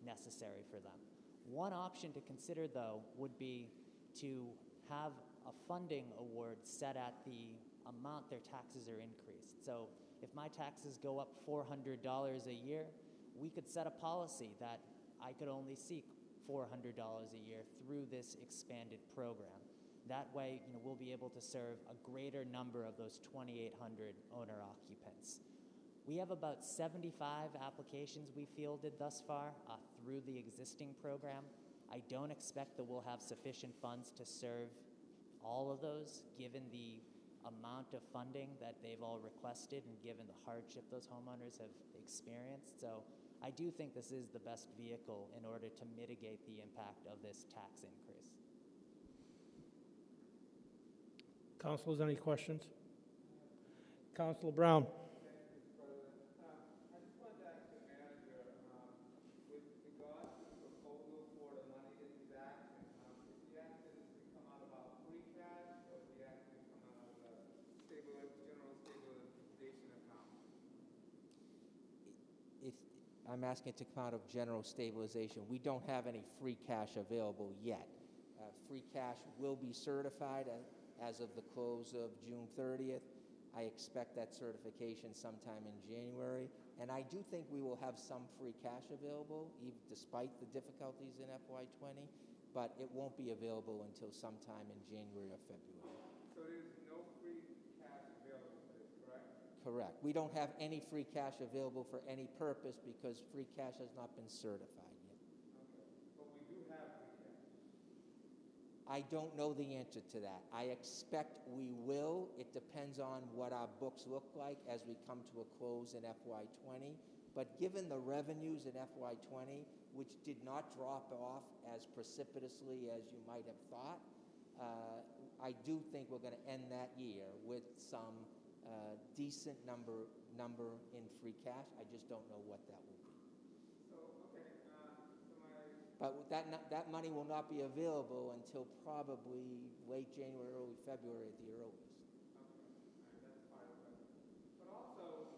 Speaker 8: necessary for them. One option to consider, though, would be to have a funding award set at the amount their taxes are increased. So if my taxes go up $400 a year, we could set a policy that I could only seek $400 a year through this expanded program. That way, we'll be able to serve a greater number of those 2,800 owner occupants. We have about 75 applications we fielded thus far through the existing program. I don't expect that we'll have sufficient funds to serve all of those, given the amount of funding that they've all requested and given the hardship those homeowners have experienced. So I do think this is the best vehicle in order to mitigate the impact of this tax increase.
Speaker 1: Councilors, any questions? Councilor Brown.
Speaker 9: I just wanted to ask the manager, with regards to the proposal for the money that he's asking, is he asking this to come out of our free cash, or is he asking to come out of the general stabilization account?
Speaker 3: If I'm asking it to come out of general stabilization, we don't have any free cash available yet. Free cash will be certified as of the close of June 30th. I expect that certification sometime in January, and I do think we will have some free cash available, even despite the difficulties in FY20, but it won't be available until sometime in January or February.
Speaker 9: So there's no free cash available for this, correct?
Speaker 3: Correct. We don't have any free cash available for any purpose because free cash has not been certified yet.
Speaker 9: Okay, but we do have free cash.
Speaker 3: I don't know the answer to that. I expect we will. It depends on what our books look like as we come to a close in FY20. But given the revenues in FY20, which did not drop off as precipitously as you might have thought, I do think we're going to end that year with some decent number in free cash. I just don't know what that will be.
Speaker 9: So, okay,
Speaker 3: But that money will not be available until probably late January, early February at the earliest.
Speaker 9: okay, that's part of it. But also,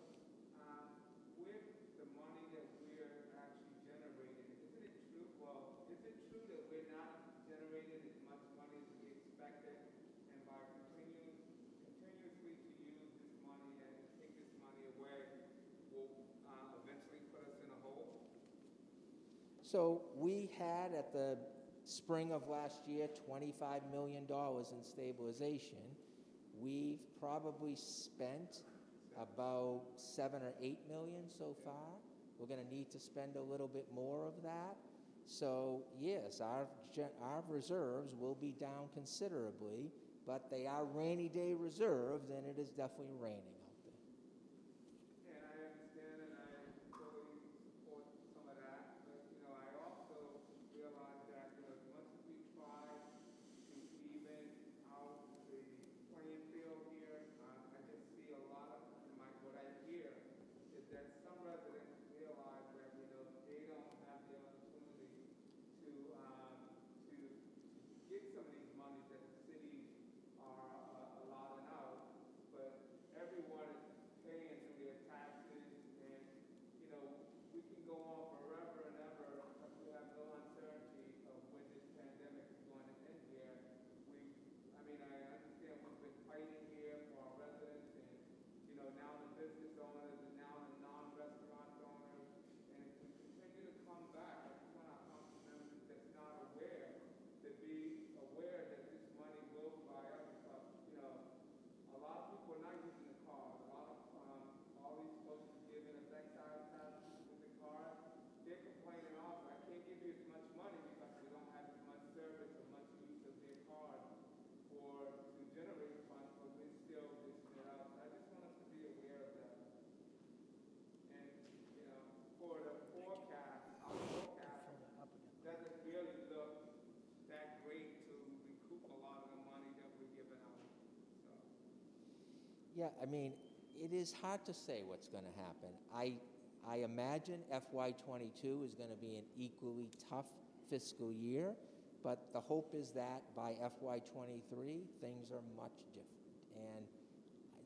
Speaker 9: with the money that we're actually generating, isn't it true? Well, is it true that we're not generating as much money as we expected, and by continuously to use this money and take this money away will eventually put us in a hole?
Speaker 3: So we had at the spring of last year $25 million in stabilization. We've probably spent about 7 or 8 million so far. We're going to need to spend a little bit more of that. So yes, our reserves will be down considerably, but they are rainy day reserves, and it is definitely raining out there.
Speaker 9: And I understand, and I totally support some of that. But I also realize that as much as we try to even out the playing field here, I just see a lot of what I hear is that some residents realize that they don't have the opportunity to get some of these monies that the cities are allotting out. But everyone
Speaker 3: Yeah, I mean, it is hard to say what's going to happen. I imagine FY '22 is going to be an equally tough fiscal year, but the hope is that by FY '23, things are much different. And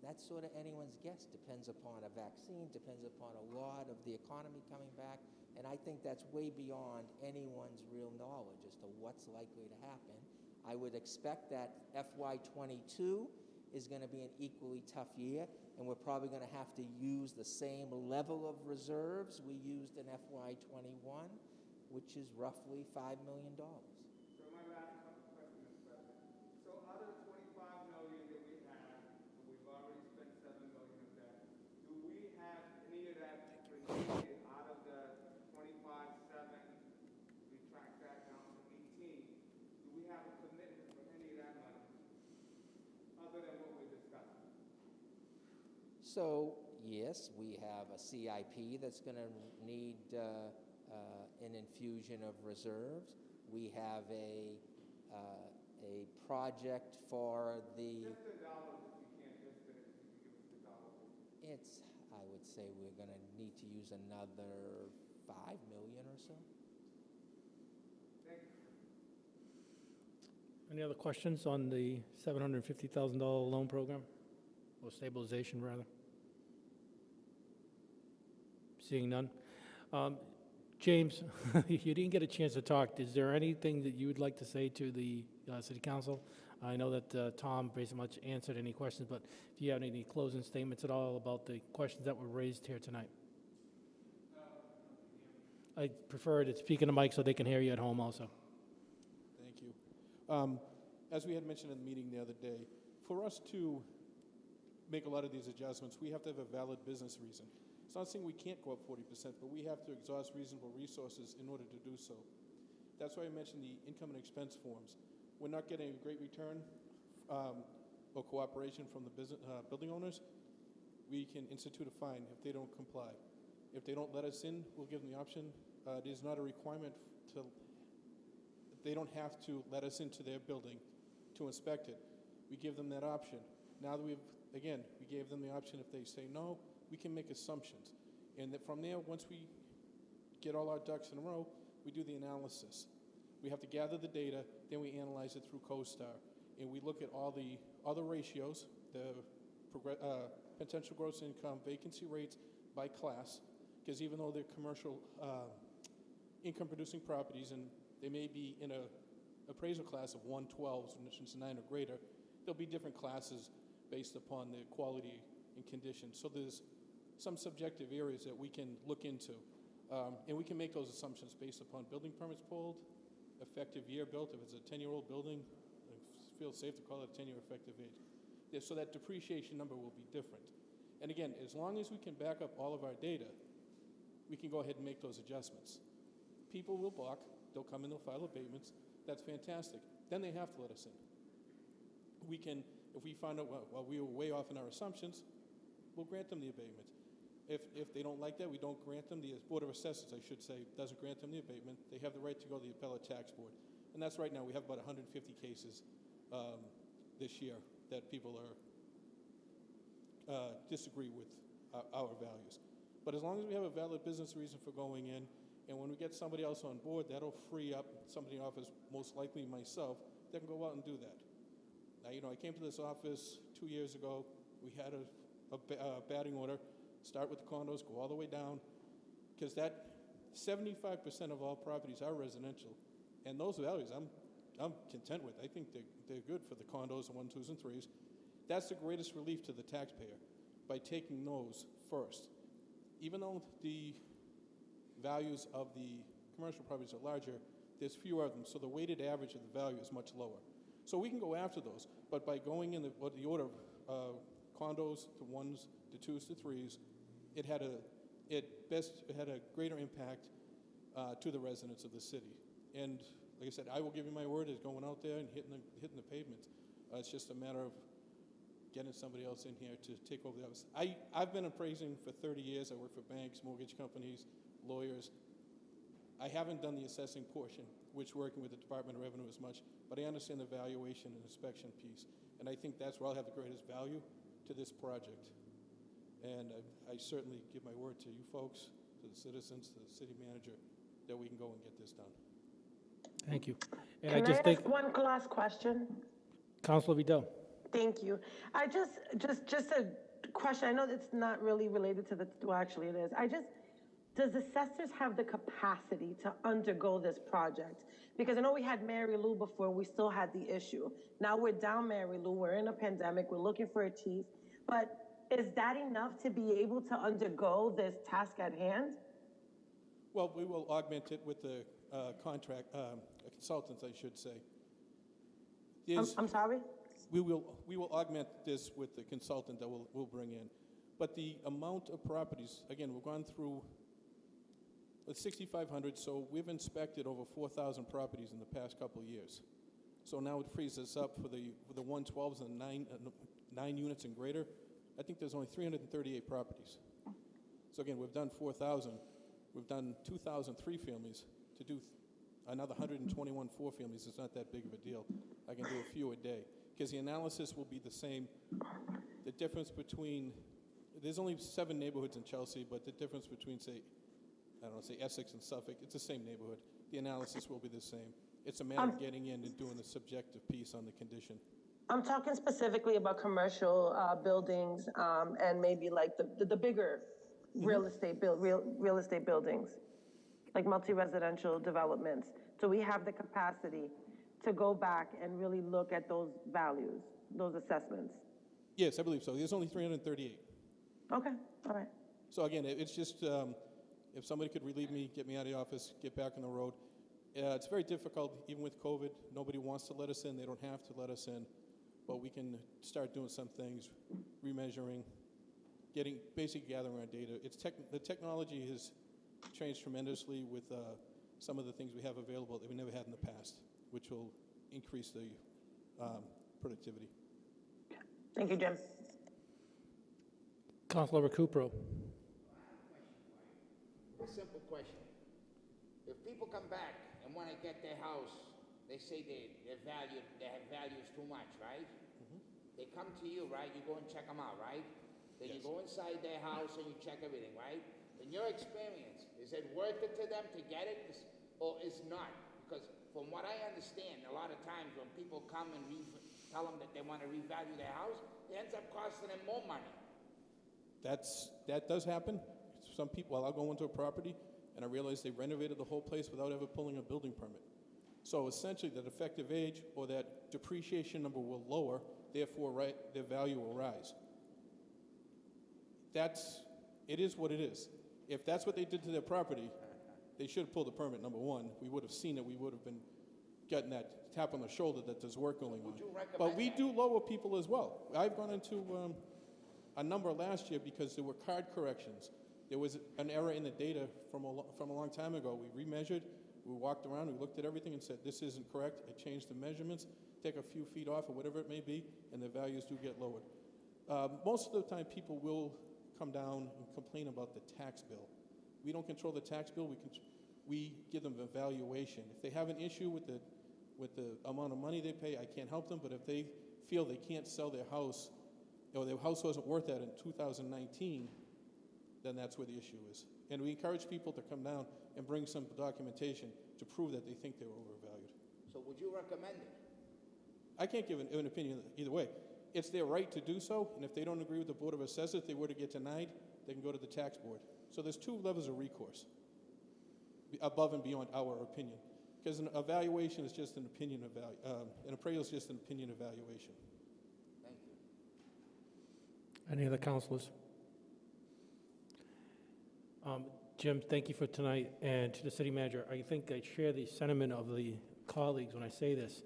Speaker 3: that's sort of anyone's guess. Depends upon a vaccine, depends upon a lot of the economy coming back, and I think that's way beyond anyone's real knowledge as to what's likely to happen. I would expect that FY '22 is going to be an equally tough year, and we're probably going to have to use the same level of reserves we used in FY '21, which is roughly $5 million.
Speaker 9: So my last question, Mr. President. So out of the 25 million that we have, and we've already spent 7 million of that, do we have any of that remaining out of the 25.7, we track that down to 18, do we have a commitment for any of that money, other than what we're discussing?
Speaker 3: So, yes, we have a CIP that's going to need an infusion of reserves. We have a project for the...
Speaker 9: Just the dollars, if you can't just finish, if you give us the dollars.
Speaker 3: I would say we're going to need to use another 5 million or so.
Speaker 9: Thank you.
Speaker 1: Any other questions on the $750,000 loan program, or stabilization, rather? Seeing none. James, you didn't get a chance to talk. Is there anything that you would like to say to the City Council? I know that Tom pretty much answered any questions, but if you have any closing statements at all about the questions that were raised here tonight? I prefer to speak in the mic so they can hear you at home also.
Speaker 10: Thank you. As we had mentioned in the meeting the other day, for us to make a lot of these adjustments, we have to have a valid business reason. It's not saying we can't go up 40%, but we have to exhaust reasonable resources in order to do so. That's why I mentioned the income and expense forms. We're not getting a great return or cooperation from the building owners. We can institute a fine if they don't comply. If they don't let us in, we'll give them the option. It is not a requirement they don't have to let us into their building to inspect it. We give them that option. Now that we gave them the option. If they say no, we can make assumptions. And that from there, once we get all our ducks in a row, we do the analysis. We have to gather the data, then we analyze it through CoStar. And we look at all the ratios, the potential gross income, vacancy rates by class, because even though they're commercial income-producing properties and they may be in a appraisal class of 112, which is 9 or greater, there'll be different classes based upon the quality and condition. So there's some subjective areas that we can look into. And we can make those assumptions based upon building permits pulled, effective year built. If it's a 10-year-old building, I feel safe to call it a 10-year effective age. Yeah, so that depreciation number will be different. And again, as long as we can back up all of our data, we can go ahead and make those adjustments. People will balk. They'll come in, they'll file abatements. That's fantastic. Then they have to let us in. We can, if we find out, well, we were way off in our assumptions, we'll grant them the abatement. If they don't like that, we don't grant them. The Board of Assessors, I should say, doesn't grant them the abatement. They have the right to go to the Appellate Tax Board. And that's right now. We have about 150 cases this year that people disagree with our values. But as long as we have a valid business reason for going in, and when we get somebody else on board, that'll free up somebody in office, most likely myself, that can go out and do that. Now, I came to this office 2 years ago. We had a batting order. Start with the condos, go all the way down, because that 75% of all properties are residential, and those values I'm content with. I think they're good for the condos, the 1, 2s, and 3s. That's the greatest relief to the taxpayer by taking those first. Even though the values of the commercial properties are larger, there's fewer of them, so the weighted average of the value is much lower. So we can go after those, but by going in the order of condos to 1s, to 2s, to 3s, it had a greater impact to the residents of the city. And like I said, I will give you my word is going out there and hitting the pavement. It's just a matter of getting somebody else in here to take over the office. I've been appraising for 30 years. I work for banks, mortgage companies, lawyers. I haven't done the assessing portion, which working with the Department of Revenue as much, but I understand the valuation and inspection piece. And I think that's where I'll have the greatest value to this project. And I certainly give my word to you folks, to the citizens, to the city manager, that we can go and get this done.
Speaker 1: Thank you. And I
Speaker 6: Can
Speaker 1: just
Speaker 6: I
Speaker 1: think,
Speaker 6: ask one last question?
Speaker 1: Councilor Vidal.
Speaker 6: Thank you. I just a question. I know it's not really related to the, well, actually it is. Does assessors have the capacity to undergo this project? Because I know we had Mary Lou before, we still had the issue. Now we're down Mary Lou, we're in a pandemic, we're looking for a chief. But is that enough to be able to undergo this task at hand?
Speaker 10: Well, we will augment it with the consultants, I should say.
Speaker 6: I'm sorry?
Speaker 10: We will augment this with the consultant that we'll bring in. But the amount of properties, again, we've gone through 6,500, so we've inspected over 4,000 properties in the past couple of years. So now it frees us up for the 112s and 9 units and greater. I think there's only 338 properties. So again, we've done 4,000. We've done 2,000 three-families. To do another 121 four-families is not that big of a deal. I can do a few a day. Because the analysis will be the same. The difference between, there's only 7 neighborhoods in Chelsea, but the difference between, say Essex and Suffolk, it's the same neighborhood. The analysis will be the same. It's a matter of getting in and doing the subjective piece on the condition.
Speaker 6: I'm talking specifically about commercial buildings and maybe like the bigger real estate buildings, like multi-residential developments. So we have the capacity to go back and really look at those values, those assessments.
Speaker 10: Yes, I believe so. There's only 338.
Speaker 6: Okay, all right.
Speaker 10: So again, it's just, if somebody could relieve me, get me out of the office, get back on the road. It's very difficult, even with COVID. Nobody wants to let us in. They don't have to let us in. But we can start doing some things, remeasuring, basically gathering our data. The technology has changed tremendously with some of the things we have available that we never had in the past, which will increase the productivity.
Speaker 6: Thank you, Jim.
Speaker 1: Councilor Recupero.
Speaker 4: A simple question. If people come back and want to get their house, they say their value is too much, right? Mm-hmm. They come to you, right? You go and check them out, right? Then
Speaker 10: Yes.
Speaker 4: you go inside their house and you check everything, right? In your experience, is it worth it to them to get it, or is not? Because from what I understand, a lot of times when people come and tell them that they want to revalue their house, it ends up costing them more money.
Speaker 10: That does happen. Some people, I'll go into a property and I realize they renovated the whole place without ever pulling a building permit. So essentially, that effective age or that depreciation number will lower, therefore their value will rise. It is what it is. If that's what they did to their property, they should have pulled the permit, number one. We would have seen it. We would have been getting that tap on the shoulder that there's work going on. But we do lower people as well. I've gone into a number last year because there were card corrections. There was an error in the data from a long time ago. We remeasured, we walked around, we looked at everything and said, this isn't correct. I changed the measurements, take a few feet off or whatever it may be, and the values do get lowered. Most of the time, people will come down and complain about the tax bill. We don't control the tax bill. We give them a valuation. If they have an issue with the amount of money they pay, I can't help them. But if they feel they can't sell their house, or their house wasn't worth that in 2019, then that's where the issue is. And we encourage people to come down and bring some documentation to prove that they think they were overvalued.
Speaker 4: So would you recommend it?
Speaker 10: I can't give an opinion either way. It's their right to do so, and if they don't agree with the Board of Assessors, if they were to get denied, they can go to the tax board. So there's 2 levels of recourse, above and beyond our opinion. Because an evaluation is just an opinion an appraisal is just an opinion evaluation.
Speaker 4: Thank you.
Speaker 1: Any other councilors? Jim, thank you for tonight. And to the city manager, I think I share the sentiment of the colleagues when I say this.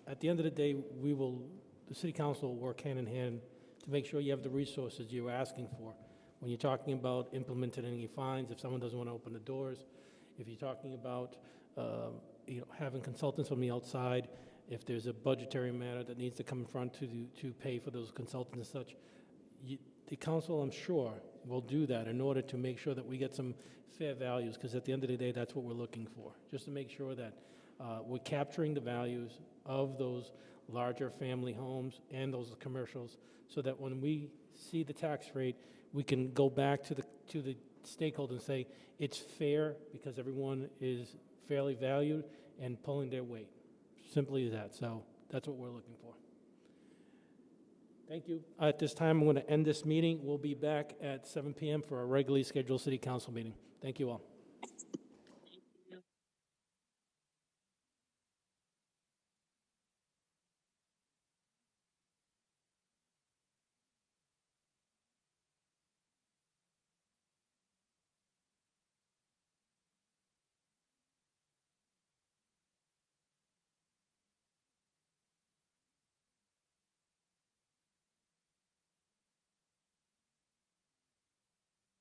Speaker 1: At the end of the day, the city council will work hand in hand to make sure you have the resources you're asking for. When you're talking about implementing any fines, if someone doesn't want to open the doors, if you're talking about having consultants from the outside, if there's a budgetary matter that needs to come in front to pay for those consultants and such, the council, I'm sure, will do that in order to make sure that we get some fair values, because at the end of the day, that's what we're looking for, just to make sure that we're capturing the values of those larger family homes and those commercials, so that when we see the tax rate, we can go back to the stakeholder and say, it's fair because everyone is fairly valued and pulling their weight. Simply as that. So that's what we're looking for. Thank you. At this time, I'm going to end this meeting. We'll be back at 7 p.m. for our regularly scheduled city council meeting. Thank you all.